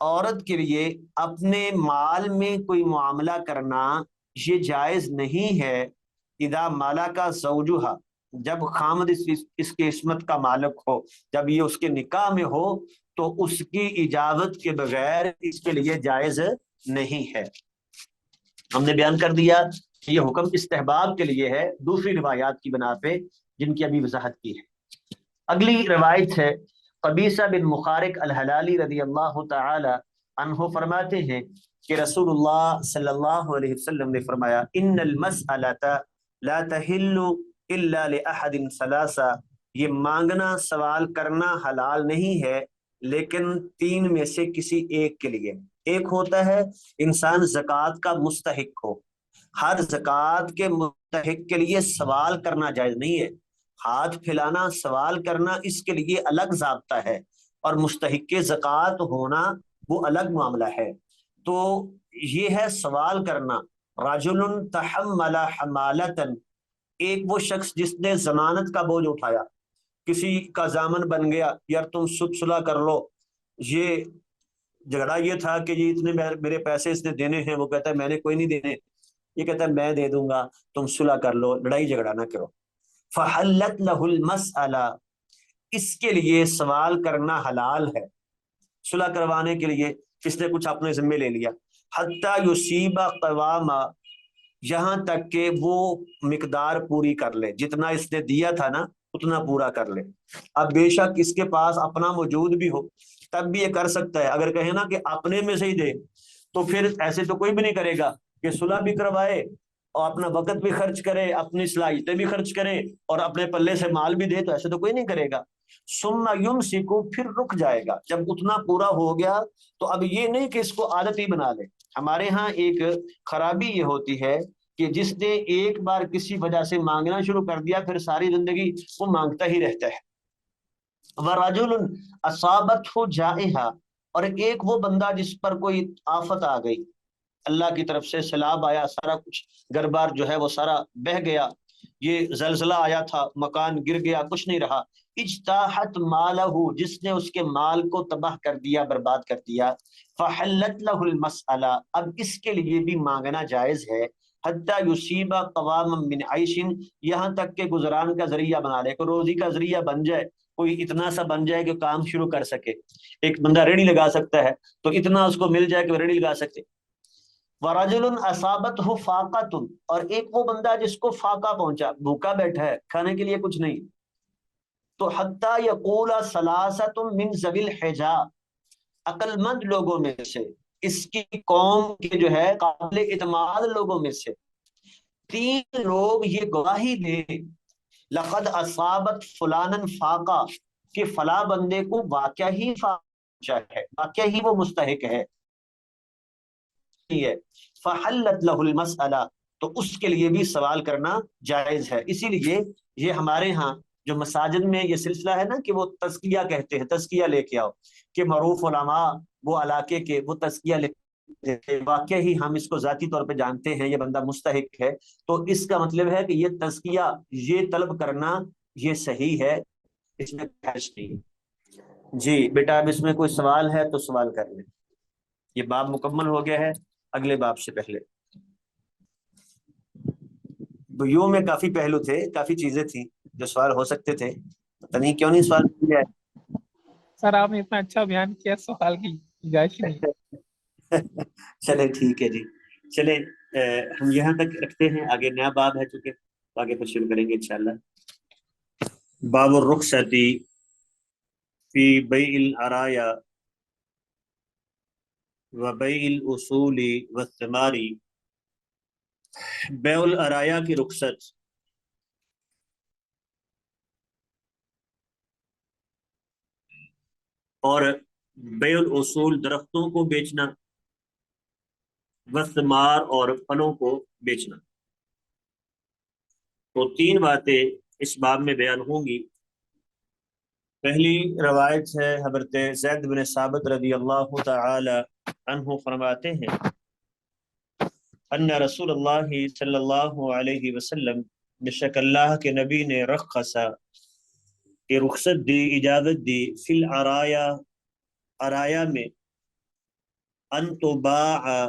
عورت کے لیے اپنے مال میں کوئی معاملہ کرنا یہ جائز نہیں ہے، اذا مالا کا زوجها، جب خامد اس کے عصمت کا مالک ہو، جب یہ اس کے نکاح میں ہو تو اس کی اجازت کے بغیر اس کے لیے جائز نہیں ہے۔ ہم نے بیان کر دیا کہ یہ حکم استحباب کے لیے ہے دوسری روایات کی بنا پہ جن کی ابھی وضاحت کی ہے۔ اگلی روایت ہے قبیصہ بن مخارق الحلالی رضی اللہ تعالی عنہ فرماتے ہیں کہ رسول اللہ صلی اللہ علیہ وسلم نے فرمایا، ان المسألة لا تحل الا لاحد ثلاثہ، یہ مانگنا سوال کرنا حلال نہیں ہے لیکن تین میں سے کسی ایک کے لیے۔ ایک ہوتا ہے انسان زکوٰۃ کا مستحق ہو، ہر زکوٰۃ کے مستحق کے لیے سوال کرنا جائز نہیں ہے، ہاتھ پھیلانا سوال کرنا اس کے لیے الگ ضابطہ ہے، اور مستحق زکوٰۃ ہونا وہ الگ معاملہ ہے۔ تو یہ ہے سوال کرنا۔ رجل تحمل حمالۃ، ایک وہ شخص جس نے ضمانت کا بوجھ اٹھایا، کسی کا ضامن بن گیا، یار تم صلح کر لو، یہ جھگڑا یہ تھا کہ یہ اتنے میرے پیسے اس نے دینے ہیں، وہ کہتا ہے میں نے کوئی نہیں دینے، یہ کہتا ہے میں دے دوں گا، تم صلح کر لو، لڑائی جھگڑا نہ کرو۔ فحلت لہ المسألہ، اس کے لیے سوال کرنا حلال ہے، صلح کروانے کے لیے اس نے کچھ اپنے ذمے لے لیا۔ حتی یصیب قواما، یہاں تک کہ وہ مقدار پوری کر لے، جتنا اس نے دیا تھا نا اتنا پورا کر لے۔ اب بے شک اس کے پاس اپنا موجود بھی ہو تب بھی یہ کر سکتا ہے، اگر کہیں نا کہ اپنے میں سے ہی دے تو پھر ایسے تو کوئی بھی نہیں کرے گا کہ صلح بھی کروائے اور اپنا وقت بھی خرچ کرے، اپنی صلاحیتیں بھی خرچ کرے اور اپنے پلے سے مال بھی دے، تو ایسے تو کوئی نہیں کرے گا۔ ثم یمسکو، پھر رک جائے گا جب اتنا پورا ہو گیا، تو اب یہ نہیں کہ اس کو عادت ہی بنا لے۔ ہمارے ہاں ایک خرابی یہ ہوتی ہے کہ جس نے ایک بار کسی وجہ سے مانگنا شروع کر دیا پھر ساری زندگی وہ مانگتا ہی رہتا ہے۔ وَرَجُلٌ أَصَابَتْهُ جَائِحَةٌ، اور ایک وہ بندہ جس پر کوئی آفت آ گئی، اللہ کی طرف سے سیلاب آیا، سارا کچھ گھر بار جو ہے وہ سارا بہہ گیا، یہ زلزلہ آیا تھا، مکان گر گیا، کچھ نہیں رہا۔ اجتاحت مالہ، جس نے اس کے مال کو تباہ کر دیا، برباد کر دیا۔ فحلت لہ المسئلہ، اب اس کے لیے بھی مانگنا جائز ہے۔ حتی یصیب قواما من عیش، یہاں تک کہ گزران کا ذریعہ بنا لے، کوئی روزی کا ذریعہ بن جائے، کوئی اتنا سا بن جائے کہ کام شروع کر سکے۔ ایک بندہ ریڑھی لگا سکتا ہے تو اتنا اس کو مل جائے کہ وہ ریڑھی لگا سکتے۔ وَرَجُلٌ أَصَابَتْهُ فَاقَةٌ، اور ایک وہ بندہ جس کو فاقہ پہنچا، بھوکا بیٹھا ہے، کھانے کے لیے کچھ نہیں، تو حتیٰ یقول ثلاثۃ من ذوی الحجہ، عقل مند لوگوں میں سے، اس کی قوم کے جو ہے قابل اعتماد لوگوں میں سے تین لوگ یہ گواہی دیں، لقد اصابت فلانا فاقہ، کہ فلاں بندے کو واقعہ ہی فاقہ ہے، واقعہ ہی وہ مستحق ہے، فحلت لہ المسئلہ، تو اس کے لیے بھی سوال کرنا جائز ہے۔ اسی لیے یہ ہمارے ہاں جو مساجد میں یہ سلسلہ ہے نا کہ وہ تزکیہ کہتے ہیں، تزکیہ لے کے آؤ، کہ معروف علماء وہ علاقے کے وہ تزکیہ لے کے، واقعہ ہی ہم اس کو ذاتی طور پہ جانتے ہیں یہ بندہ مستحق ہے، تو اس کا مطلب ہے کہ یہ تزکیہ، یہ طلب کرنا یہ صحیح ہے، اس میں خرچ نہیں۔ جی بیٹا اب اس میں کوئی سوال ہے تو سوال کر لیں، یہ باب مکمل ہو گیا ہے۔ اگلے باب سے پہلے بیوع میں کافی پہلو تھے، کافی چیزیں تھیں، جو سوال ہو سکتے تھے، پتہ نہیں کیوں نہیں سوال کیا
سر آپ نے اتنا اچھا بیان کیا، سوال کی گنجائش نہیں۔
ہے۔ چلے ٹھیک ہے جی، چلے ہم یہاں تک رکھتے ہیں، آگے نیا باب ہے چونکہ، آگے پھر شروع کریں گے انشاءاللہ۔ باب الرخصت فی بیع العرایا و بیع الاصول والثمار، بیع العرایا کی رخصت اور بیع الاصول درختوں کو بیچنا، والثمار اور پھلوں کو بیچنا، تو تین باتیں اس باب میں بیان ہوں گی۔ پہلی روایت ہے حضرت زید بن ثابت رضی اللہ تعالی عنہ فرماتے ہیں ان رسول اللہ صلی اللہ علیہ وسلم، بے شک اللہ کے نبی نے رخصا کہ رخصت دی، اجازت دی، فی العرایا عرایا میں، ان تباع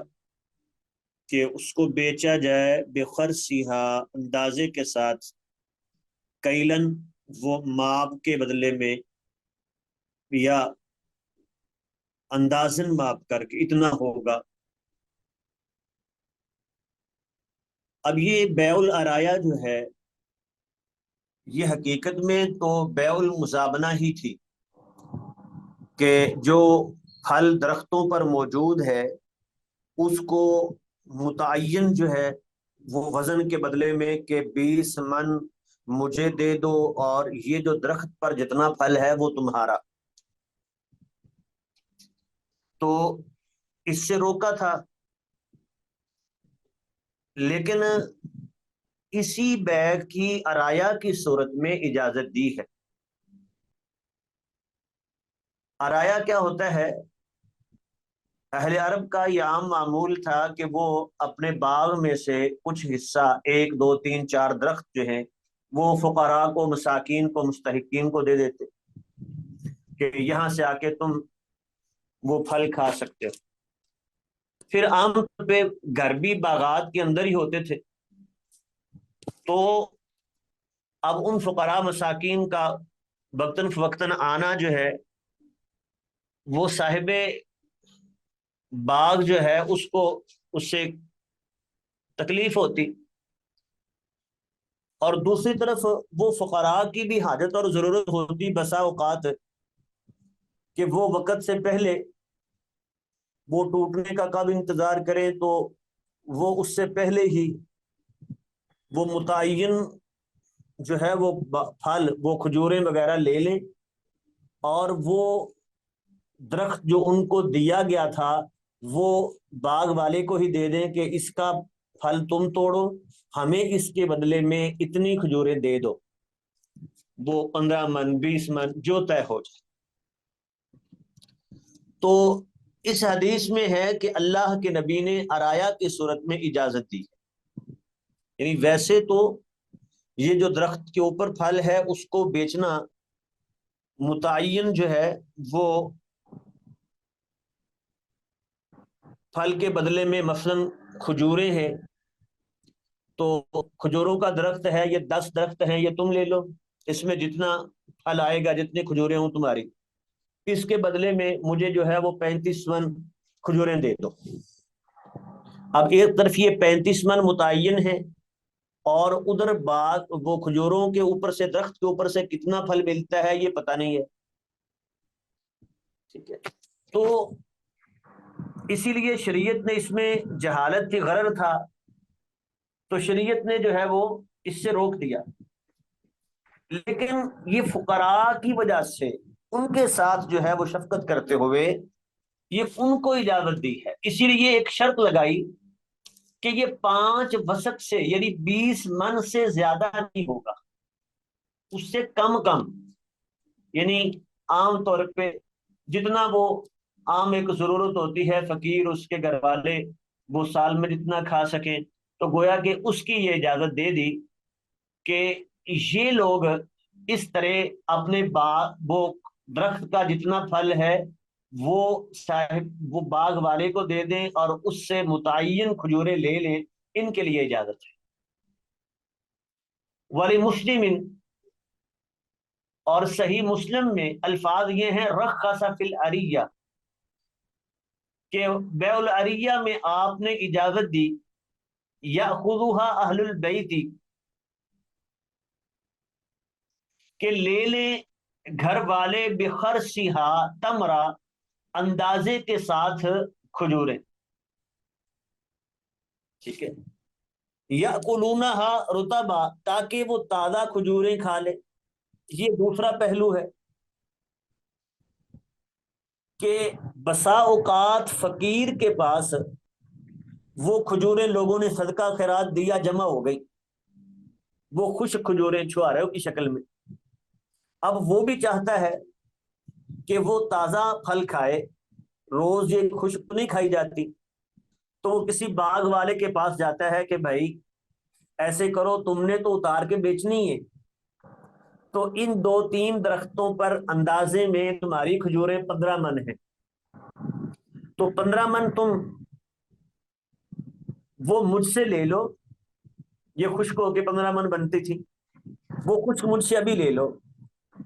کہ اس کو بیچا جائے، بخرسیہا اندازے کے ساتھ، کیلن وہ ماپ کے بدلے میں، یا اندازن ماپ کر کے اتنا ہوگا۔ اب یہ بیع العرایا جو ہے یہ حقیقت میں تو بیع المزابنہ ہی تھی، کہ جو پھل درختوں پر موجود ہے اس کو متعین جو ہے وہ وزن کے بدلے میں کہ 20 من مجھے دے دو اور یہ جو درخت پر جتنا پھل ہے وہ تمہارا، تو اس سے روکا تھا۔ لیکن اسی بیع کی عرایا کی صورت میں اجازت دی ہے۔ عرایا کیا ہوتا ہے؟ اہل عرب کا یہ عام معمول تھا کہ وہ اپنے باغ میں سے کچھ حصہ، 1 2 3 4 درخت جو ہیں وہ فقراء کو، مساکین کو، مستحقین کو دے دیتے کہ یہاں سے آ کے تم وہ پھل کھا سکتے ہو۔ پھر عام طور پہ گھر بھی باغات کے اندر ہی ہوتے تھے، تو اب ان فقراء مساکین کا وقتاً فوقتاً آنا جو ہے، وہ صاحب باغ جو ہے اس کو اس سے تکلیف ہوتی، اور دوسری طرف وہ فقراء کی بھی حاجت اور ضرورت ہوتی بسا اوقات کہ وہ وقت سے پہلے وہ ٹوٹنے کا کب انتظار کریں، تو وہ اس سے پہلے ہی وہ متعین جو ہے وہ پھل، وہ کھجوریں وغیرہ لے لیں، اور وہ درخت جو ان کو دیا گیا تھا وہ باغ والے کو ہی دے دیں کہ اس کا پھل تم توڑو، ہمیں اس کے بدلے میں اتنی کھجوریں دے دو، وہ 15 من 20 من جو طے ہو جائے۔ تو اس حدیث میں ہے کہ اللہ کے نبی نے عرایا کی صورت میں اجازت دی، یعنی ویسے تو یہ جو درخت کے اوپر پھل ہے اس کو بیچنا متعین جو ہے وہ پھل کے بدلے میں، مثلا کھجوریں ہیں تو کھجوروں کا درخت ہے، یہ 10 درخت ہیں، یہ تم لے لو، اس میں جتنا پھل آئے گا، جتنی کھجوریں ہوں تمہاری، اس کے بدلے میں مجھے جو ہے وہ 35 من کھجوریں دے دو۔ اب ایک طرف یہ 35 من متعین ہے، اور ادھر باغ وہ کھجوروں کے اوپر سے، درخت کے اوپر سے کتنا پھل ملتا ہے یہ پتہ نہیں ہے، ٹھیک ہے۔ تو اسی لیے شریعت نے اس میں جہالت کی غرض تھا تو شریعت نے جو ہے وہ اس سے روک دیا، لیکن یہ فقراء کی وجہ سے ان کے ساتھ جو ہے وہ شفقت کرتے ہوئے یہ ان کو اجازت دی ہے۔ اسی لیے ایک شرط لگائی کہ یہ 5 وسق سے، یعنی 20 من سے زیادہ نہیں ہوگا، اس سے کم کم، یعنی عام طور پہ جتنا وہ عام ایک ضرورت ہوتی ہے فقیر، اس کے گھر والے وہ سال میں جتنا کھا سکیں، تو گویا کہ اس کی یہ اجازت دے دی کہ یہ لوگ اس طرح اپنے باغ، وہ درخت کا جتنا پھل ہے وہ صاحب، وہ باغ والے کو دے دیں اور اس سے متعین کھجوریں لے لیں، ان کے لیے اجازت ہے۔ ولی مسلم، اور صحیح مسلم میں الفاظ یہ ہیں رخص فی العریہ، کہ بیع العریہ میں آپ نے اجازت دی، یأخذها اہل البیت، کہ لے لیں گھر والے بخرصھا تمرہ، اندازے کے ساتھ کھجوریں، ٹھیک ہے، یأکلونھا رطبا، تاکہ وہ تازہ کھجوریں کھا لے۔ یہ دوسرا پہلو ہے کہ بسا اوقات فقیر کے پاس وہ کھجوریں لوگوں نے صدقہ خیرات دیا جمع ہو گئی، وہ خشک کھجوریں چھواروں کی شکل میں، اب وہ بھی چاہتا ہے کہ وہ تازہ پھل کھائے، روز یہ خشک نہیں کھائی جاتی، تو وہ کسی باغ والے کے پاس جاتا ہے کہ بھائی ایسے کرو، تم نے تو اتار کے بیچنی ہے، تو ان 2-3 درختوں پر اندازے میں تمہاری کھجوریں 15 من ہیں، تو 15 من تم وہ مجھ سے لے لو، یہ خشک ہو کے 15 من بنتی تھی، وہ خشک مجھ سے ابھی لے لو،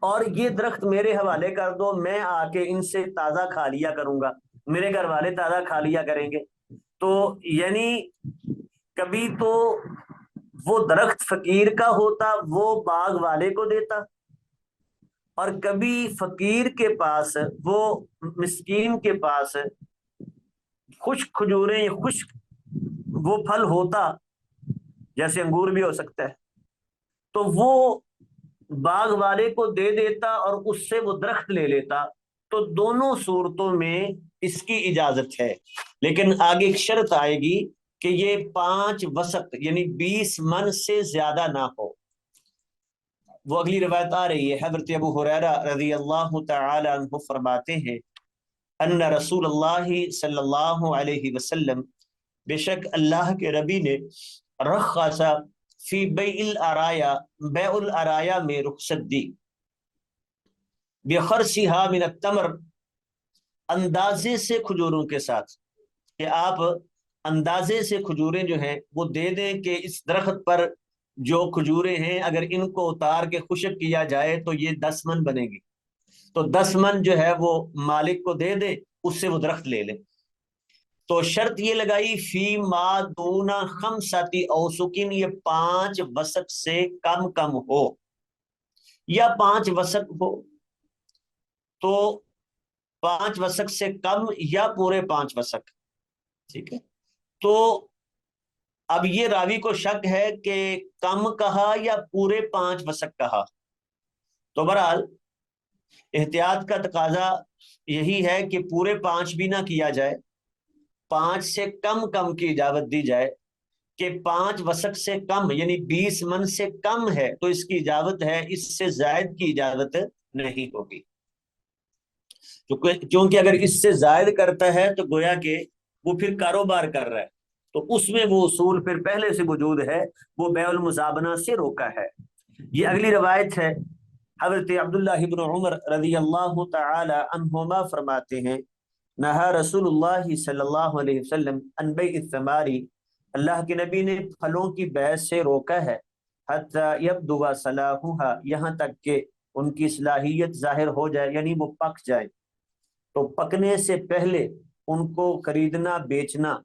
اور یہ درخت میرے حوالے کر دو، میں آ کے ان سے تازہ کھا لیا کروں گا، میرے گھر والے تازہ کھا لیا کریں گے۔ تو یعنی کبھی تو وہ درخت فقیر کا ہوتا، وہ باغ والے کو دیتا، اور کبھی فقیر کے پاس، وہ مسکین کے پاس خشک کھجوریں، خشک وہ پھل ہوتا، جیسے انگور بھی ہو سکتا ہے، تو وہ باغ والے کو دے دیتا اور اس سے وہ درخت لے لیتا۔ تو دونوں صورتوں میں اس کی اجازت ہے، لیکن آگے ایک شرط آئے گی کہ یہ 5 وسق یعنی 20 من سے زیادہ نہ ہو۔ وہ اگلی روایت آ رہی ہے، حضرت ابو ہریرہ رضی اللہ تعالی عنہ فرماتے ہیں ان رسول اللہ صلی اللہ علیہ وسلم، بے شک اللہ کے نبی نے رخص فی بیع الارایا، بیع الارایا میں رخصت دی، بخرصھا من التمر، اندازے سے کھجوروں کے ساتھ، کہ آپ اندازے سے کھجوریں جو ہیں وہ دے دیں کہ اس درخت پر جو کھجوریں ہیں اگر ان کو اتار کے خشک کیا جائے تو یہ 10 من بنے گی، تو 10 من جو ہے وہ مالک کو دے دے، اس سے وہ درخت لے لیں۔ تو شرط یہ لگائی فی ما دون خمسۃ اوسقین، یہ 5 وسق سے کم کم ہو، یا 5 وسق ہو تو 5 وسق سے کم یا پورے 5 وسق، ٹھیک ہے۔ تو اب یہ راوی کو شک ہے کہ کم کہا یا پورے 5 وسق کہا، تو بہرحال احتیاط کا تقاضا یہی ہے کہ پورے 5 بھی نہ کیا جائے، 5 سے کم کم کی اجازت دی جائے، کہ 5 وسق سے کم یعنی 20 من سے کم ہے تو اس کی اجازت ہے، اس سے زائد کی اجازت نہیں ہوگی، کیونکہ اگر اس سے زائد کرتا ہے تو گویا کہ وہ پھر کاروبار کر رہا ہے، تو اس میں وہ اصول پھر پہلے سے موجود ہے، وہ بیع المزابنہ سے روکا ہے۔ یہ اگلی روایت ہے، حضرت عبداللہ بن عمر رضی اللہ تعالی عنہما فرماتے ہیں نہا رسول اللہ صلی اللہ علیہ وسلم عن بیع الثمار، اللہ کے نبی نے پھلوں کی بیع سے روکا ہے، حتی یبدو صلاحها، یہاں تک کہ ان کی صلاحیت ظاہر ہو جائے، یعنی وہ پک جائے، تو پکنے سے پہلے ان کو خریدنا بیچنا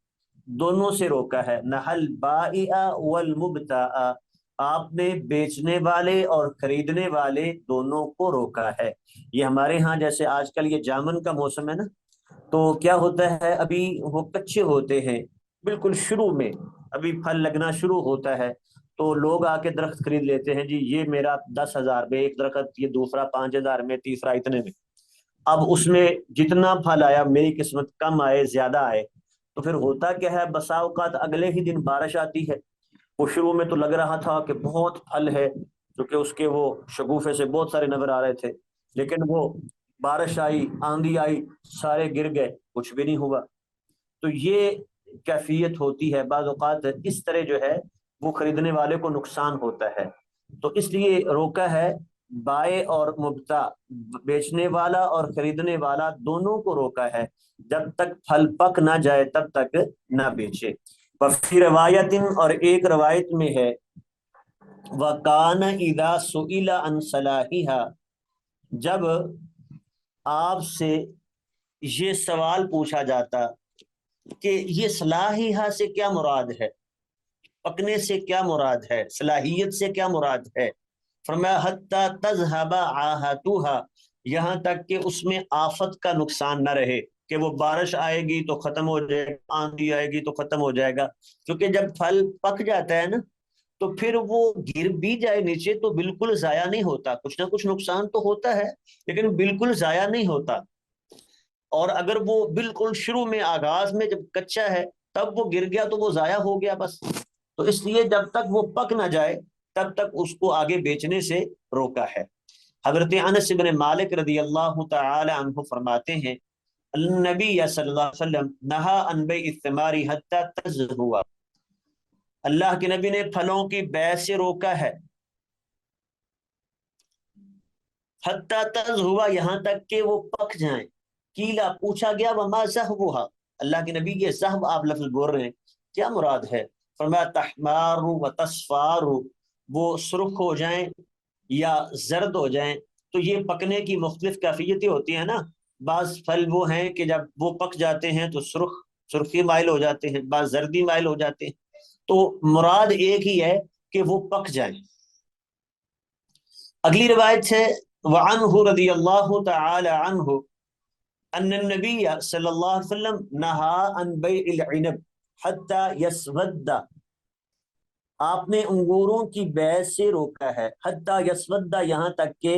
دونوں سے روکا ہے۔ نہل بائع والمبتاع، آپ نے بیچنے والے اور خریدنے والے دونوں کو روکا ہے۔ یہ ہمارے ہاں جیسے آج کل یہ جامن کا موسم ہے نا، تو کیا ہوتا ہے، ابھی وہ کچے ہوتے ہیں، بالکل شروع میں ابھی پھل لگنا شروع ہوتا ہے، تو لوگ آ کے درخت خرید لیتے ہیں، جی یہ میرا 10,000 میں ایک درخت، یہ دوسرا 5,000 میں، تیسرا اتنے میں۔ اب اس میں جتنا پھل آیا، میری قسمت کم آئے زیادہ آئے، تو پھر ہوتا کیا ہے، بسا اوقات اگلے ہی دن بارش آتی ہے، وہ شروع میں تو لگ رہا تھا کہ بہت پھل ہے، کیونکہ اس کے وہ شگوفے سے بہت سارے نظر آ رہے تھے، لیکن وہ بارش آئی، آندھی آئی، سارے گر گئے، کچھ بھی نہیں ہوا۔ تو یہ کیفیت ہوتی ہے، بعض اوقات اس طرح جو ہے وہ خریدنے والے کو نقصان ہوتا ہے، تو اس لیے روکا ہے، بائع اور مبتاع، بیچنے والا اور خریدنے والا دونوں کو روکا ہے، جب تک پھل پک نہ جائے تب تک نہ بیچے۔ وفی روایت، اور ایک روایت میں ہے، وَكَانَ إِذَا سُئِلَ عَنْ صَلَاحِهَا، جب آپ سے یہ سوال پوچھا جاتا کہ یہ صلاحیہ سے کیا مراد ہے، پکنے سے کیا مراد ہے، صلاحیت سے کیا مراد ہے، فرمایا حتی تذہب عاہتها، یہاں تک کہ اس میں آفت کا نقصان نہ رہے، کہ وہ بارش آئے گی تو ختم ہو جائے گا، آندھی آئے گی تو ختم ہو جائے گا، کیونکہ جب پھل پک جاتا ہے نا تو پھر وہ گر بھی جائے نیچے تو بالکل ضائع نہیں ہوتا، کچھ نہ کچھ نقصان تو ہوتا ہے لیکن بالکل ضائع نہیں ہوتا۔ اور اگر وہ بالکل شروع میں آغاز میں جب کچا ہے تب وہ گر گیا تو وہ ضائع ہو گیا بس۔ تو اس لیے جب تک وہ پک نہ جائے تب تک اس کو آگے بیچنے سے روکا ہے۔ حضرت انس بن مالک رضی اللہ تعالی عنہ فرماتے ہیں النبی صلی اللہ علیہ وسلم نہا عن بیع الثمار حتی تزہو، اللہ کے نبی نے پھلوں کی بیع سے روکا ہے، حتی تزہو یہاں تک کہ وہ پک جائیں۔ کیلا پوچھا گیا وما زہوہا، اللہ کے نبی یہ زہو آپ لفظ بول رہے ہیں کیا مراد ہے؟ فرمایا تحمار و تصفار، وہ سرخ ہو جائیں یا زرد ہو جائیں۔ تو یہ پکنے کی مختلف کیفیتیں ہوتی ہیں نا، بعض پھل وہ ہیں کہ جب وہ پک جاتے ہیں تو سرخی مائل ہو جاتے ہیں، بعض زردی مائل ہو جاتے ہیں، تو مراد ایک ہی ہے کہ وہ پک جائیں۔ اگلی روایت ہے وعنہ رضی اللہ تعالی عنہ ان النبی صلی اللہ علیہ وسلم نہا عن بیع العنب حتی یسود، آپ نے انگوروں کی بیع سے روکا ہے حتی یسود یہاں تک کہ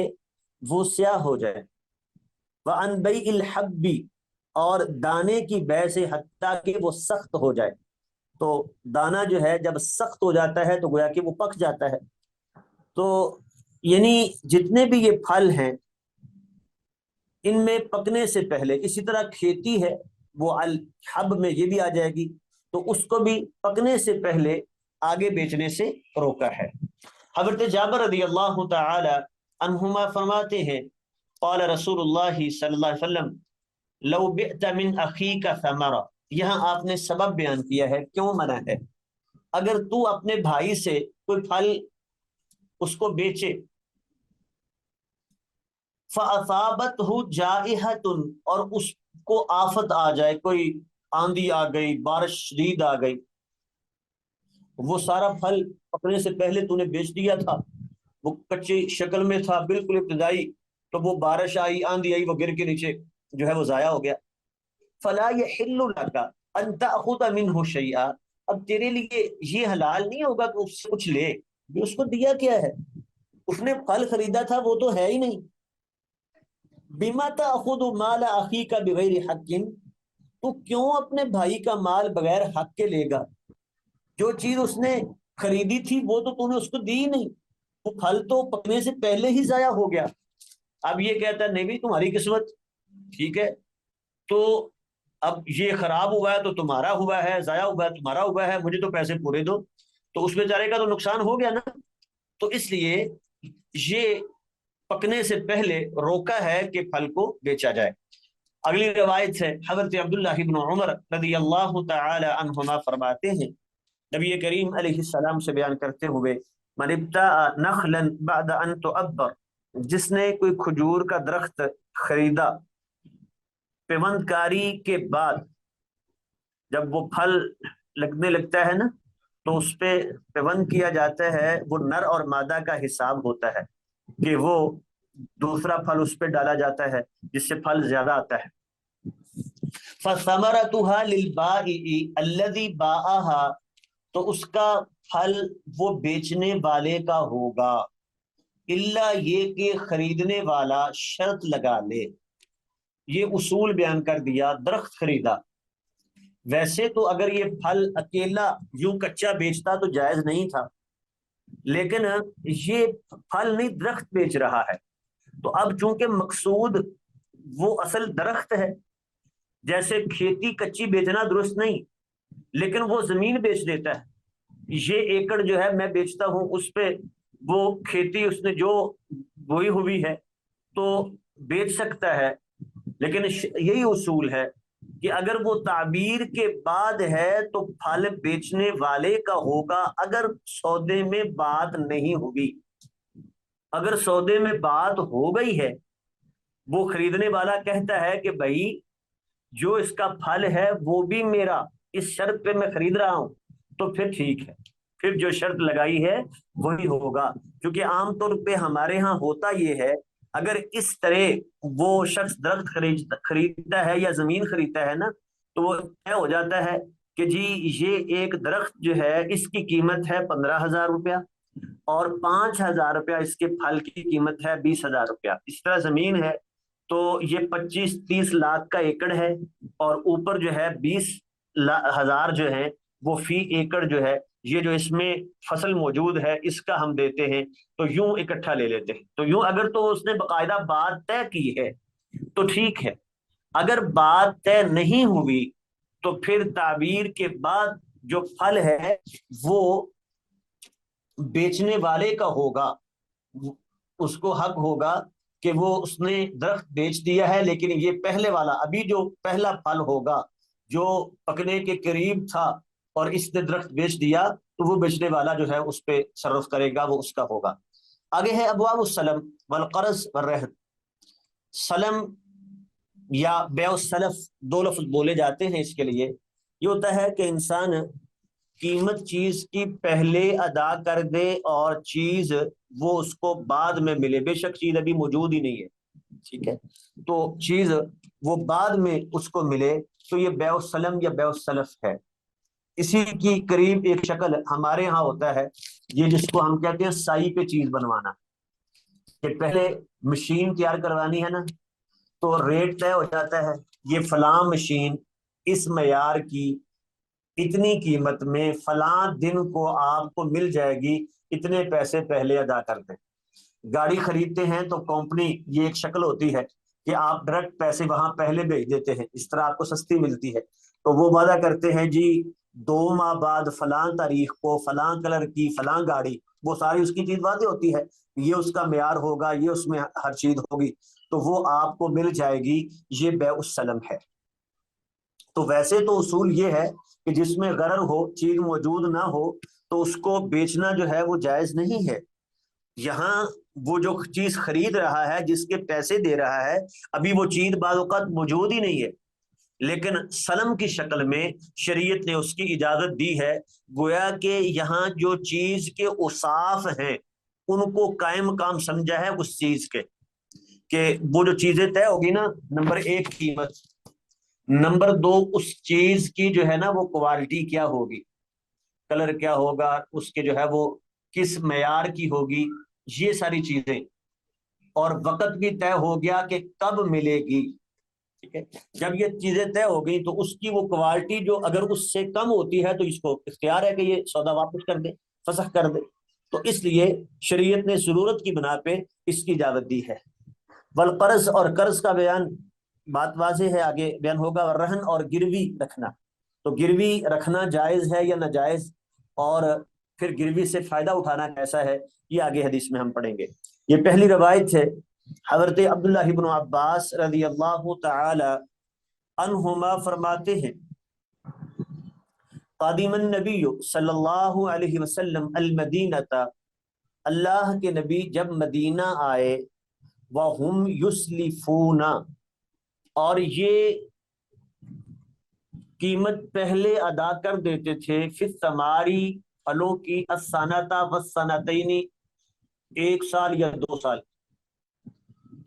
وہ سیاہ ہو جائے، وعن بیع الحب اور دانے کی بیع سے حتی کہ وہ سخت ہو جائے۔ تو دانا جو ہے جب سخت ہو جاتا ہے تو گویا کہ وہ پک جاتا ہے۔ تو یعنی جتنے بھی یہ پھل ہیں ان میں پکنے سے پہلے، اسی طرح کھیتی ہے وہ الحب میں یہ بھی آ جائے گی، تو اس کو بھی پکنے سے پہلے آگے بیچنے سے روکا ہے۔ حضرت جابر رضی اللہ تعالی عنہما فرماتے ہیں قال رسول اللہ صلی اللہ علیہ وسلم لو بعت من اخیک ثمرہ، یہاں آپ نے سبب بیان کیا ہے کیوں منع ہے، اگر تو اپنے بھائی سے کوئی پھل اس کو بیچے فَأَصَابَتْهُ جَائِحَةٌ اور اس کو آفت آ جائے، کوئی آندھی آ گئی، بارش شدید آ گئی، وہ سارا پھل پکنے سے پہلے تو نے بیچ دیا تھا، وہ کچی شکل میں تھا بالکل ابتدائی، تو وہ بارش آئی، آندھی آئی، وہ گر کے نیچے جو ہے وہ ضائع ہو گیا۔ فَلَا يَحِلُّ لَكَ أَن تَأْخُذَ مِنْهُ شَيْئًا، اب تیرے لیے یہ حلال نہیں ہوگا کہ اس سے کچھ لے، یہ اس کو دیا کیا ہے، اس نے پھل خریدا تھا وہ تو ہے ہی نہیں۔ بِمَا تَأْخُذُ مَالَ أَخِيكَ بِغَيْرِ حَقٍّ، تو کیوں اپنے بھائی کا مال بغیر حق کے لے گا، جو چیز اس نے خریدی تھی وہ تو نے اس کو دی ہی نہیں، وہ پھل تو پکنے سے پہلے ہی ضائع ہو گیا۔ اب یہ کہتا ہے نہیں بھی تمہاری قسمت ٹھیک ہے، تو اب یہ خراب ہوا ہے تو تمہارا ہوا ہے، ضائع ہوا ہے تمہارا ہوا ہے، مجھے تو پیسے پورے دو، تو اس بیچارے کا تو نقصان ہو گیا نا۔ تو اس لیے یہ پکنے سے پہلے روکا ہے کہ پھل کو بیچا جائے۔ اگلی روایت ہے حضرت عبداللہ بن عمر رضی اللہ تعالی عنہما فرماتے ہیں نبی کریم علیہ السلام سے بیان کرتے ہوئے من ابتاع نخلا بعد ان تعبر، جس نے کوئی کھجور کا درخت خریدا پیوند کاری کے بعد، جب وہ پھل لگنے لگتا ہے نا تو اس پہ پیوند کیا جاتا ہے، وہ نر اور مادہ کا حساب ہوتا ہے کہ وہ دوسرا پھل اس پہ ڈالا جاتا ہے جس سے پھل زیادہ آتا ہے۔ فَثَمَرَتُهَا لِلْبَائِعِ الَّذِي بَاعَهَا، تو اس کا پھل وہ بیچنے والے کا ہوگا، الا یہ کہ خریدنے والا شرط لگا لے۔ یہ اصول بیان کر دیا، درخت خریدا، ویسے تو اگر یہ پھل اکیلا یوں کچا بیچتا تو جائز نہیں تھا، لیکن یہ پھل نہیں درخت بیچ رہا ہے، تو اب چونکہ مقصود وہ اصل درخت ہے، جیسے کھیتی کچی بیچنا درست نہیں، لیکن وہ زمین بیچ دیتا ہے، یہ ایکڑ جو ہے میں بیچتا ہوں، اس پہ وہ کھیتی اس نے جو بوئی ہوئی ہے تو بیچ سکتا ہے، لیکن یہی اصول ہے کہ اگر وہ تعبیر کے بعد ہے تو پھل بیچنے والے کا ہوگا، اگر سودے میں بات نہیں ہوگی۔ اگر سودے میں بات ہو گئی ہے وہ خریدنے والا کہتا ہے کہ بھائی جو اس کا پھل ہے وہ بھی میرا، اس شرط پہ میں خرید رہا ہوں، تو پھر ٹھیک ہے، پھر جو شرط لگائی ہے وہی ہوگا۔ کیونکہ عام طور پہ ہمارے ہاں ہوتا یہ ہے، اگر اس طرح وہ شخص درخت خریدتا ہے یا زمین خریدتا ہے نا، تو وہ طے ہو جاتا ہے کہ جی یہ ایک درخت جو ہے اس کی قیمت ہے 15,000 روپیہ، اور 5,000 روپیہ اس کے پھل کی قیمت ہے 20,000 روپیہ۔ اس طرح زمین ہے تو یہ 25-30 لاکھ کا ایکڑ ہے، اور اوپر جو ہے 20,000 جو ہے وہ فی ایکڑ جو ہے، یہ جو اس میں فصل موجود ہے اس کا ہم دیتے ہیں، تو یوں اکٹھا لے لیتے ہیں۔ تو یوں اگر تو اس نے باقاعدہ بات طے کی ہے تو ٹھیک ہے، اگر بات طے نہیں ہوئی تو پھر تعبیر کے بعد جو پھل ہے وہ بیچنے والے کا ہوگا، اس کو حق ہوگا کہ وہ اس نے درخت بیچ دیا ہے، لیکن یہ پہلے والا ابھی جو پہلا پھل ہوگا جو پکنے کے قریب تھا اور اس نے درخت بیچ دیا، تو وہ بیچنے والا جو ہے اس پہ تصرف کرے گا، وہ اس کا ہوگا۔ آگے ہے ابواب السلم والقرض والرہن۔ سلم یا بیع السلف دو لفظ بولے جاتے ہیں اس کے لیے۔ یہ ہوتا ہے کہ انسان قیمت چیز کی پہلے ادا کر دے اور چیز وہ اس کو بعد میں ملے، بے شک چیز ابھی موجود ہی نہیں ہے، ٹھیک ہے، تو چیز وہ بعد میں اس کو ملے، تو یہ بیع السلم یا بیع السلف ہے۔ اسی کی قریب ایک شکل ہمارے ہاں ہوتا ہے، یہ جس کو ہم کہتے ہیں سائی پہ چیز بنوانا، کہ پہلے مشین تیار کروانی ہے نا، تو ریٹ طے ہو جاتا ہے، یہ فلاں مشین اس معیار کی اتنی قیمت میں فلاں دن کو آپ کو مل جائے گی، اتنے پیسے پہلے ادا کر دیں۔ گاڑی خریدتے ہیں تو کمپنی، یہ ایک شکل ہوتی ہے کہ آپ ڈائریکٹ پیسے وہاں پہلے بھیج دیتے ہیں، اس طرح آپ کو سستی ملتی ہے، تو وہ وعدہ کرتے ہیں جی 2 ماہ بعد فلاں تاریخ کو فلاں کلر کی فلاں گاڑی، وہ ساری اس کی چیز واضح ہوتی ہے، یہ اس کا معیار ہوگا، یہ اس میں ہر چیز ہوگی، تو وہ آپ کو مل جائے گی، یہ بیع السلم ہے۔ تو ویسے تو اصول یہ ہے کہ جس میں غرر ہو، چیز موجود نہ ہو، تو اس کو بیچنا جو ہے وہ جائز نہیں ہے۔ یہاں وہ جو چیز خرید رہا ہے، جس کے پیسے دے رہا ہے، ابھی وہ چیز بعض اوقات موجود ہی نہیں ہے، لیکن سلم کی شکل میں شریعت نے اس کی اجازت دی ہے، گویا کہ یہاں جو چیز کے اوصاف ہیں ان کو قائم مقام سمجھا ہے اس چیز کے، کہ وہ جو چیزیں طے ہوگی نا، نمبر 1 قیمت، نمبر 2 اس چیز کی جو ہے نا وہ کوالٹی کیا ہوگی، کلر کیا ہوگا، اس کے جو ہے وہ کس معیار کی ہوگی، یہ ساری چیزیں، اور وقت بھی طے ہو گیا کہ کب ملے گی، ٹھیک ہے۔ جب یہ چیزیں طے ہو گئی تو اس کی وہ کوالٹی جو اگر اس سے کم ہوتی ہے تو اس کو اختیار ہے کہ یہ سودا واپس کر دے، فسخ کر دے، تو اس لیے شریعت نے ضرورت کی بنا پہ اس کی اجازت دی ہے۔ والقرض، اور قرض کا بیان بات واضح ہے، آگے بیان ہوگا۔ والرہن، اور گروی رکھنا، تو گروی رکھنا جائز ہے یا ناجائز، اور پھر گروی سے فائدہ اٹھانا کیسا ہے، یہ آگے حدیث میں ہم پڑھیں گے۔ یہ پہلی روایت ہے حضرت عبداللہ ابن عباس رضی اللہ تعالی عنہما فرماتے ہیں، قادم النبی صلی اللہ علیہ وسلم المدینہ، اللہ کے نبی جب مدینہ آئے، وَهُمْ يُسْلِفُونَ، اور یہ قیمت پہلے ادا کر دیتے تھے، فی الثماری، پھلوں کی، السنۃ والسنتین، 1 سال یا 2 سال،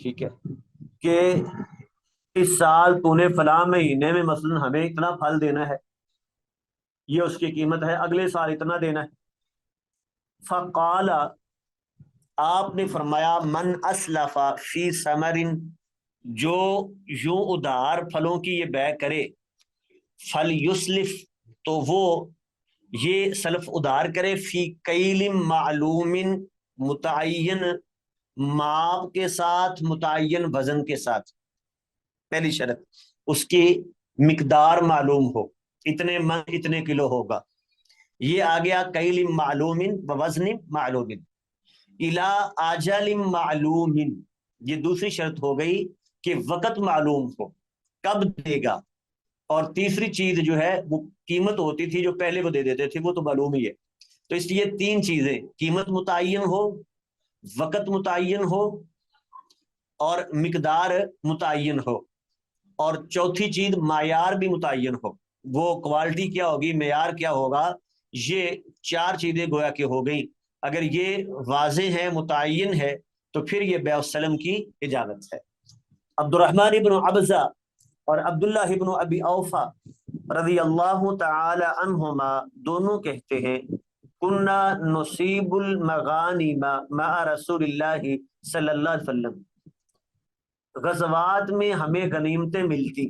ٹھیک ہے، کہ اس سال تو نے فلاں مہینے میں مثلا ہمیں اتنا پھل دینا ہے، یہ اس کی قیمت ہے، اگلے سال اتنا دینا ہے۔ فقال، آپ نے فرمایا، من اسلف فی ثمر، جو یوں ادھار پھلوں کی یہ بیع کرے، فل یسلف، تو وہ یہ سلف ادھار کرے، فی کیل معلوم، متعین ماپ کے ساتھ، متعین وزن کے ساتھ، پہلی شرط اس کی مقدار معلوم ہو، اتنے من اتنے کلو ہوگا، یہ آ گیا کیل معلوم وزن معلوم، الی اجل معلوم، یہ دوسری شرط ہو گئی کہ وقت معلوم ہو، کب دے گا، اور تیسری چیز جو ہے وہ قیمت ہوتی تھی جو پہلے وہ دے دیتے تھے، وہ تو معلوم ہی ہے، تو اس لیے 3 چیزیں، قیمت متعین ہو، وقت متعین ہو، اور مقدار متعین ہو، اور چوتھی چیز معیار بھی متعین ہو، وہ کوالٹی کیا ہوگی، معیار کیا ہوگا، یہ 4 چیزیں گویا کہ ہو گئی۔ اگر یہ واضح ہے، متعین ہے، تو پھر یہ بیع السلم کی اجازت ہے۔ عبد الرحمن ابن عبزہ اور عبداللہ ابن ابی اوفا رضی اللہ تعالی عنہما دونوں کہتے ہیں کننا نصیب المغانم مع رسول اللہ صلی اللہ علیہ وسلم، غزوات میں ہمیں غنیمتیں ملتی،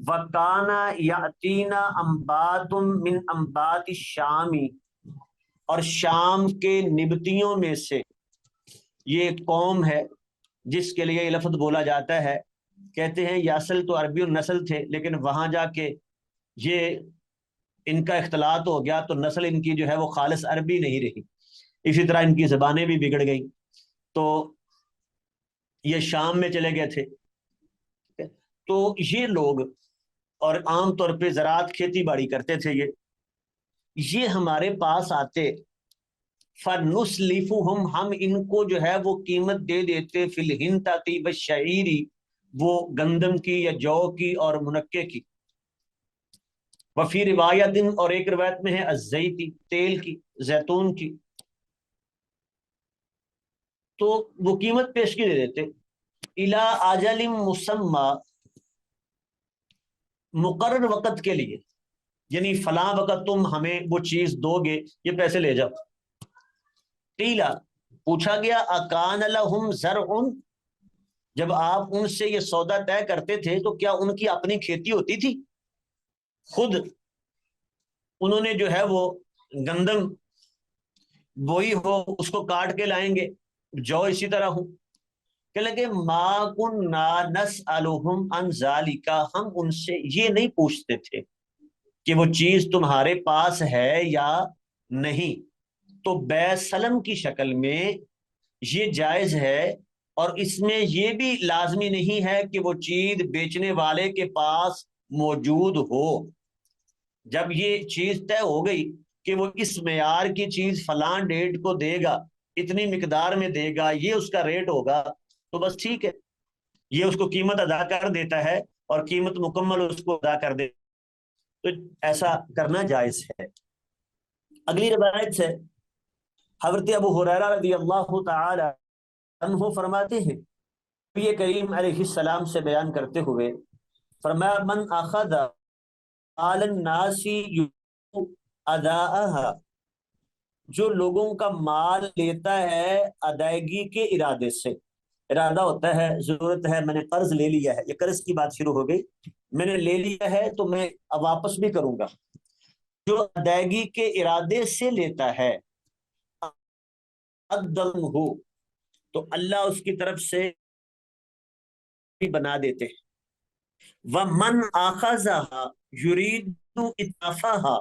وَكَانَ يَأْتِينَا أَنْبَاتٌ مِّنْ أَنْبَاتِ الشَّامِ، اور شام کے نبتیوں میں سے، یہ ایک قوم ہے جس کے لیے یہ لفظ بولا جاتا ہے، کہتے ہیں یہ اصل تو عربی النسل تھے، لیکن وہاں جا کے یہ ان کا اختلاط ہو گیا، تو نسل ان کی جو ہے وہ خالص عربی نہیں رہی، اسی طرح ان کی زبانیں بھی بگڑ گئیں، تو یہ شام میں چلے گئے تھے۔ تو یہ لوگ، اور عام طور پہ زراعت کھیتی باڑی کرتے تھے، یہ ہمارے پاس آتے، فَنُسْلِفُهُمْ، ہم ان کو جو ہے وہ قیمت دے دیتے، فی الحنطۃ والشعیر، وہ گندم کی یا جو کی اور منقے کی، وفی روایت، اور ایک روایت میں ہے الزیتی، تیل کی، زیتون کی، تو وہ قیمت پیشگی دے دیتے، الی اجل مسمی، مقرر وقت کے لیے، یعنی فلاں وقت تم ہمیں وہ چیز دو گے، یہ پیسے لے جاؤ۔ قیلا، پوچھا گیا، اکان لہم زرع، جب آپ ان سے یہ سودا طے کرتے تھے تو کیا ان کی اپنی کھیتی ہوتی تھی؟ خود انہوں نے جو ہے وہ گندم بوئی ہو، اس کو کاٹ کے لائیں گے، جو اسی طرح ہوں، کہ لگے ما کننا نسألہم عن ذالک، ہم ان سے یہ نہیں پوچھتے تھے کہ وہ چیز تمہارے پاس ہے یا نہیں۔ تو بیع سلم کی شکل میں یہ جائز ہے، اور اس میں یہ بھی لازمی نہیں ہے کہ وہ چیز بیچنے والے کے پاس موجود ہو۔ جب یہ چیز طے ہو گئی کہ وہ اس معیار کی چیز فلاں ڈیٹ کو دے گا، اتنی مقدار میں دے گا، یہ اس کا ریٹ ہوگا، تو بس ٹھیک ہے، یہ اس کو قیمت ادا کر دیتا ہے، اور قیمت مکمل اس کو ادا کر دے، تو ایسا کرنا جائز ہے۔ اگلی روایت سے حضرت ابو ہریرہ رضی اللہ تعالی عنہ فرماتے ہیں، نبی کریم علیہ السلام سے بیان کرتے ہوئے فرمایا، من اخذ آل الناس اداءها، جو لوگوں کا مال لیتا ہے ادائیگی کے ارادے سے، ارادہ ہوتا ہے ضرورت ہے، میں نے قرض لے لیا ہے، یہ قرض کی بات شروع ہو گئی، میں نے لے لیا ہے تو میں اب واپس بھی کروں گا، جو ادائیگی کے ارادے سے لیتا ہے ادم ہو، تو اللہ اس کی طرف سے بھی بنا دیتے ہیں۔ وَمَنْ آخَذَهَا يُرِيدُ إِتْلَافَهَا،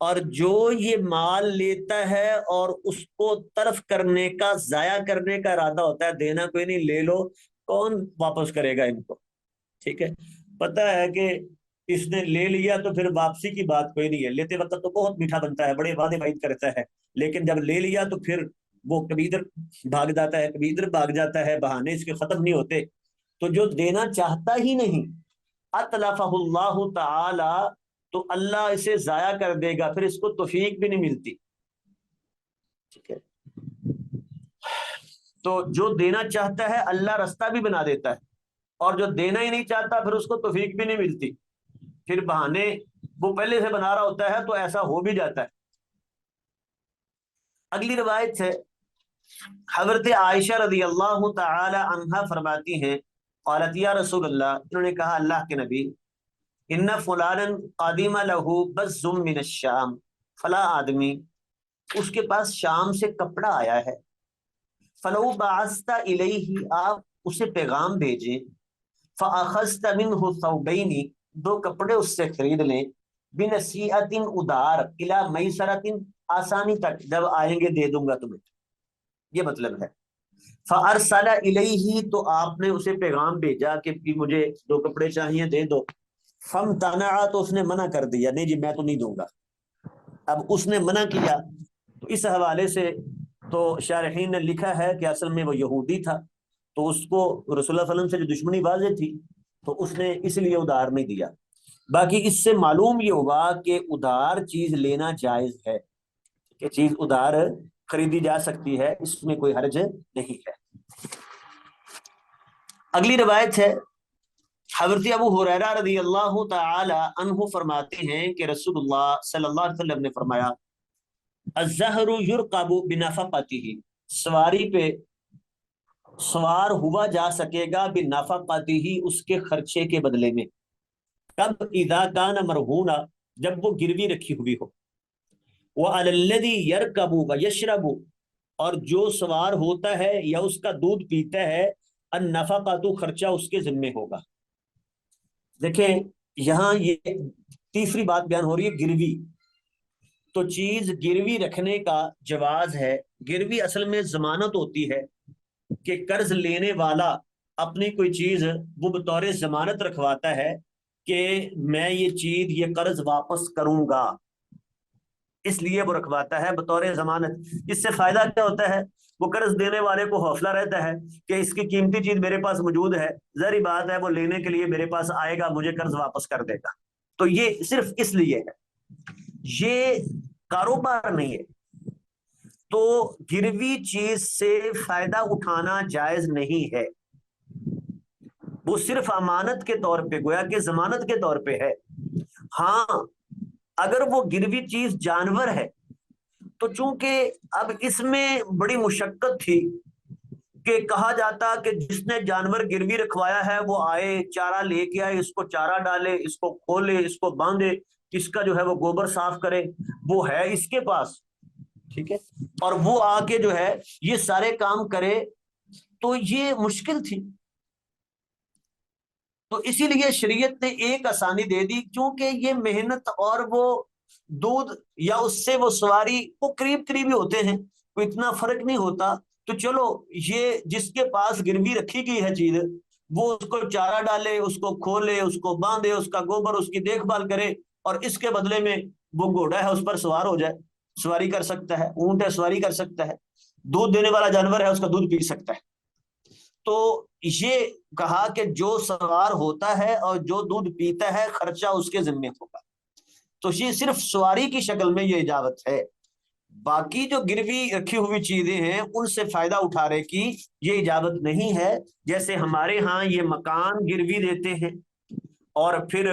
اور جو یہ مال لیتا ہے اور اس کو تلف کرنے کا، ضائع کرنے کا ارادہ ہوتا ہے، دینا کوئی نہیں، لے لو، کون واپس کرے گا ان کو، ٹھیک ہے، پتہ ہے کہ اس نے لے لیا تو پھر واپسی کی بات کوئی نہیں ہے، لیتے وقت تو بہت میٹھا بنتا ہے، بڑے وعدے وعید کرتا ہے، لیکن جب لے لیا تو پھر وہ کبھی ادھر بھاگ جاتا ہے، کبھی ادھر بھاگ جاتا ہے، بہانے اس کے ختم نہیں ہوتے۔ تو جو دینا چاہتا ہی نہیں، اتلفہ اللہ تعالی، تو اللہ اسے ضائع کر دے گا، پھر اس کو توفیق بھی نہیں ملتی، ٹھیک ہے۔ تو جو دینا چاہتا ہے اللہ راستہ بھی بنا دیتا ہے، اور جو دینا ہی نہیں چاہتا پھر اس کو توفیق بھی نہیں ملتی، پھر بہانے وہ پہلے سے بنا رہا ہوتا ہے تو ایسا ہو بھی جاتا ہے۔ اگلی روایت ہے حضرت عائشہ رضی اللہ تعالی عنہا فرماتی ہیں، قالت یا رسول اللہ، انہوں نے کہا اللہ کے نبی، ان فلانا قادم له بز من الشام، فلاں آدمی اس کے پاس شام سے کپڑا آیا ہے، فلو بعثت الیہ، آپ اسے پیغام بھیجیں، فاخذت منہ ثوبین، 2 کپڑے اس سے خرید لیں، بنصیحۃ، ادار، الی میسرۃ، آسانی تک، جب آئیں گے دے دوں گا تمہیں، یہ مطلب ہے۔ فارسل الیہ، تو آپ نے اسے پیغام بھیجا کہ مجھے 2 کپڑے چاہیے، دے دو، فامتنع، تو اس نے منع کر دیا، نہیں جی میں تو نہیں دوں گا۔ اب اس نے منع کیا، تو اس حوالے سے تو شارحین نے لکھا ہے کہ اصل میں وہ یہودی تھا، تو اس کو رسول اللہ صلی اللہ علیہ وسلم سے جو دشمنی واضح تھی تو اس نے اس لیے ادھار نہیں دیا۔ باقی اس سے معلوم یہ ہوگا کہ ادھار چیز لینا جائز ہے، کہ چیز ادھار خریدی جا سکتی ہے، اس میں کوئی حرج نہیں ہے۔ اگلی روایت ہے حضرت ابو ہریرہ رضی اللہ تعالی عنہ فرماتے ہیں کہ رسول اللہ صلی اللہ علیہ وسلم نے فرمایا الزہر یرکب بنفقتہ، سواری پہ سوار ہوا جا سکے گا بنفقتہ، اس کے خرچے کے بدلے میں، کب اذا کان مرہونا، جب وہ گروی رکھی ہوئی ہو، وعلی الذی یرکب ویشرب، اور جو سوار ہوتا ہے یا اس کا دودھ پیتا ہے، النفقۃ، خرچہ اس کے ذمے ہوگا۔ دیکھیں یہاں یہ تیسری بات بیان ہو رہی ہے، گروی۔ تو چیز گروی رکھنے کا جواز ہے۔ گروی اصل میں ضمانت ہوتی ہے کہ قرض لینے والا اپنی کوئی چیز وہ بطور ضمانت رکھواتا ہے کہ میں یہ چیز، یہ قرض واپس کروں گا، اس لیے وہ رکھواتا ہے بطور ضمانت۔ اس سے فائدہ کیا ہوتا ہے؟ وہ قرض دینے والے کو حوصلہ رہتا ہے کہ اس کی قیمتی چیز میرے پاس موجود ہے، ظاہری بات ہے وہ لینے کے لیے میرے پاس آئے گا، مجھے قرض واپس کر دے گا۔ تو یہ صرف اس لیے ہے، یہ کاروبار نہیں ہے۔ تو گروی چیز سے فائدہ اٹھانا جائز نہیں ہے، وہ صرف امانت کے طور پہ، گویا کہ ضمانت کے طور پہ ہے۔ ہاں اگر وہ گروی چیز جانور ہے تو چونکہ اب اس میں بڑی مشقت تھی کہ کہا جاتا کہ جس نے جانور گروی رکھوایا ہے وہ آئے، چارہ لے کے آئے، اس کو چارہ ڈالے، اس کو کھولے، اس کو باندھے، اس کا جو ہے وہ گوبر صاف کرے، وہ ہے اس کے پاس، ٹھیک ہے، اور وہ آ کے جو ہے یہ سارے کام کرے، تو یہ مشکل تھی۔ تو اسی لیے شریعت نے ایک آسانی دے دی، کیونکہ یہ محنت اور وہ دودھ یا اس سے وہ سواری وہ قریب قریبی ہوتے ہیں، کوئی اتنا فرق نہیں ہوتا۔ تو چلو یہ جس کے پاس گروی رکھی گئی ہے چیز، وہ اس کو چارہ ڈالے، اس کو کھولے، اس کو باندھے، اس کا گوبر، اس کی دیکھ بھال کرے، اور اس کے بدلے میں وہ گھوڑا ہے اس پر سوار ہو جائے، سواری کر سکتا ہے، اونٹ ہے سواری کر سکتا ہے، دودھ دینے والا جانور ہے اس کا دودھ پی سکتا ہے۔ تو یہ کہا کہ جو سوار ہوتا ہے اور جو دودھ پیتا ہے خرچہ اس کے ذمہ ہوگا۔ تو یہ صرف سواری کی شکل میں یہ اجازت ہے، باقی جو گروی رکھی ہوئی چیزیں ہیں ان سے فائدہ اٹھانے کی یہ اجازت نہیں ہے۔ جیسے ہمارے ہاں یہ مکان گروی دیتے ہیں اور پھر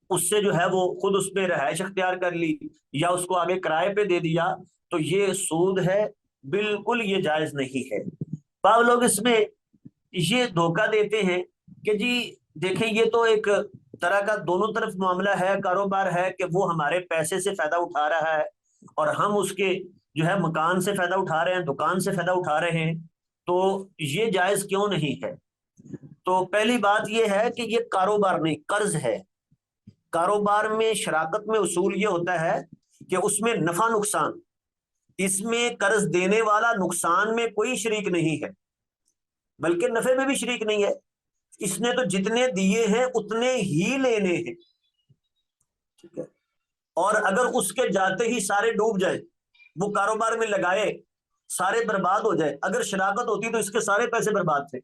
اس سے جو ہے وہ خود اس میں رہائش اختیار کر لی یا اس کو آگے کرائے پہ دے دیا، تو یہ سود ہے، بالکل یہ جائز نہیں ہے۔ بعض لوگ اس میں یہ دھوکہ دیتے ہیں کہ جی دیکھیں یہ تو ایک طرح کا دونوں طرف معاملہ ہے، کاروبار ہے کہ وہ ہمارے پیسے سے فائدہ اٹھا رہا ہے اور ہم اس کے جو ہے مکان سے فائدہ اٹھا رہے ہیں، دکان سے فائدہ اٹھا رہے ہیں، تو یہ جائز کیوں نہیں ہے؟ تو پہلی بات یہ ہے کہ یہ کاروبار نہیں، قرض ہے۔ کاروبار میں شراکت میں اصول یہ ہوتا ہے کہ اس میں نفع نقصان، اس میں قرض دینے والا نقصان میں کوئی شریک نہیں ہے بلکہ نفع میں بھی شریک نہیں ہے، اس نے تو جتنے دیے ہیں اتنے ہی لینے ہیں، ٹھیک ہے، اور اگر اس کے جاتے ہی سارے ڈوب جائے، وہ کاروبار میں لگائے سارے برباد ہو جائے، اگر شراکت ہوتی تو اس کے سارے پیسے برباد تھے،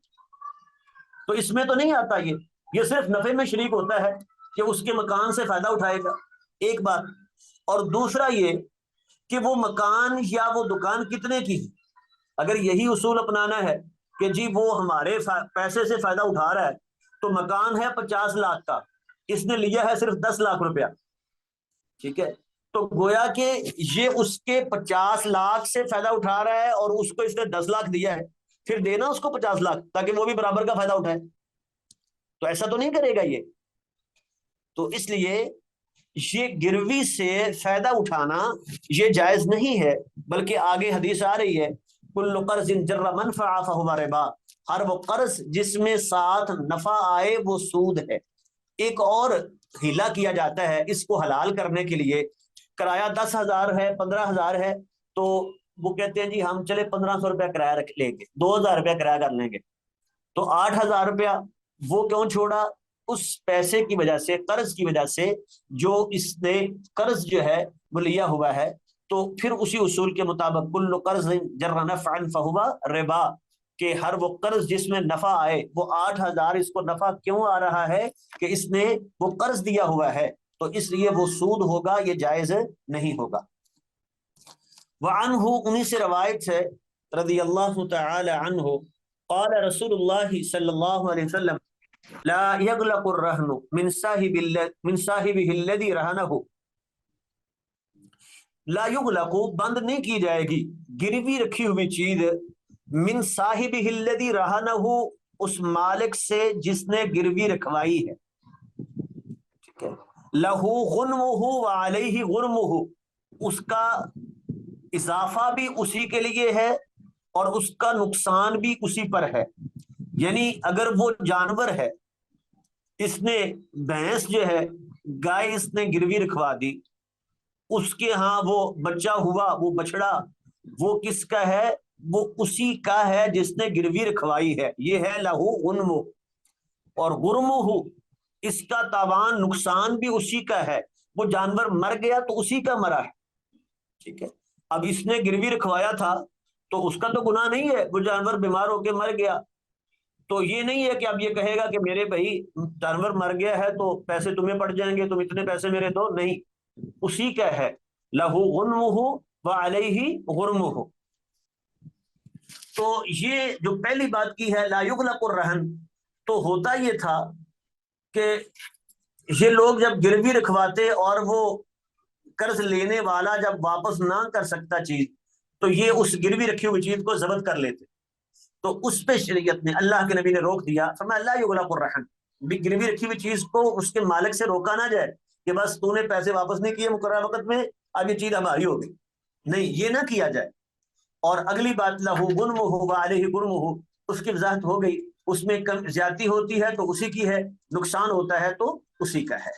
تو اس میں تو نہیں آتا یہ صرف نفع میں شریک ہوتا ہے کہ اس کے مکان سے فائدہ اٹھائے گا، ایک بات۔ اور دوسرا یہ کہ وہ مکان یا وہ دکان کتنے کی، اگر یہی اصول اپنانا ہے کہ جی وہ ہمارے پیسے سے فائدہ اٹھا رہا ہے، تو مکان ہے 50 لاکھ کا، اس نے لیا ہے صرف 10 لاکھ روپیہ، ٹھیک ہے، تو گویا کہ یہ اس کے 50 لاکھ سے فائدہ اٹھا رہا ہے اور اس کو اس نے 10 لاکھ دیا ہے، پھر دینا اس کو 50 لاکھ تاکہ وہ بھی برابر کا فائدہ اٹھائے، تو ایسا تو نہیں کرے گا یہ۔ تو اس لیے یہ گروی سے فائدہ اٹھانا یہ جائز نہیں ہے، بلکہ آگے حدیث آ رہی ہے کل قرض جر منفع فهو ربا، ہر وہ قرض جس میں ساتھ نفع آئے وہ سود ہے۔ ایک اور ہیلا کیا جاتا ہے اس کو حلال کرنے کے لیے، کرایہ 10,000 ہے، 15,000 ہے، تو وہ کہتے ہیں جی ہم چلے 1,500 روپیہ کرایہ رکھ لیں گے، 2,000 روپیہ کرایہ کر لیں گے، تو 8,000 روپیہ وہ کیوں چھوڑا؟ اس پیسے کی وجہ سے، قرض کی وجہ سے، جو اس نے قرض جو ہے وہ لیا ہوا ہے، تو پھر اسی اصول کے مطابق کل قرض جر نفعا فهو ربا، کہ ہر وہ قرض جس میں نفع آئے وہ 8,000 اس کو نفع کیوں آ رہا ہے کہ اس نے وہ قرض دیا ہوا ہے تو اس لیے وہ سود ہوگا, یہ جائز نہیں ہوگا. وعنہ انہی سے روایت ہے رضی اللہ تعالی عنہ قال رسول اللہ صلی اللہ علیہ وسلم لا يغلق الرهن من صاحبه الذي رهنه. لا يغلق بند نہیں کی جائے گی گروی رکھی ہوئی چیز من صاحبه الذي رهنه اس مالک سے جس نے گروی رکھوائی ہے. ٹھیک ہے. لہو غنمه وعليه غرمه اس کا اضافہ بھی اسی کے لیے ہے اور اس کا نقصان بھی اسی پر ہے. یعنی اگر وہ جانور ہے, اس نے بھینس جو ہے گائے اس نے گروی رکھوا دی, اس کے ہاں وہ بچہ ہوا, وہ بچڑا وہ کس کا ہے؟ وہ اسی کا ہے جس نے گروی رکھوائی ہے. یہ ہے لہو غنمہ. اور غرمہ اس کا تاوان نقصان بھی اسی کا ہے. وہ جانور مر گیا تو اسی کا مرا ہے. ٹھیک ہے. اب اس نے گروی رکھوایا تھا تو اس کا تو گناہ نہیں ہے, وہ جانور بیمار ہو کے مر گیا تو یہ نہیں ہے کہ اب یہ کہے گا کہ میرے بھائی جانور مر گیا ہے تو پیسے تمہیں پڑ جائیں گے, تم اتنے پیسے میرے دو. نہیں, اسی کا ہے. لہو غنمہ وعلیہ غرمہ. تو یہ جو پہلی بات کی ہے لا یغلق الرہن, تو ہوتا یہ تھا کہ یہ لوگ جب گروی رکھواتے اور وہ قرض لینے والا جب واپس نہ کر سکتا چیز تو یہ اس گروی رکھی ہوئی چیز کو ضبط کر لیتے. تو اس پہ شریعت نے, اللہ کے نبی نے روک دیا. فرمایا لا یغلق الرہن, گروی رکھی ہوئی چیز کو اس کے مالک سے روکا نہ جائے کہ بس تو نے پیسے واپس نہیں کیے مقررہ وقت میں, اب یہ چیز ہماری ہوگی. نہیں, یہ نہ کیا جائے. اور اگلی بات لہو غنمہ وعلیہ غرمہ, اس کی وضاحت ہو گئی. اس میں کم زیادتی ہوتی ہے تو اسی کی ہے, نقصان ہوتا ہے تو اسی کا ہے.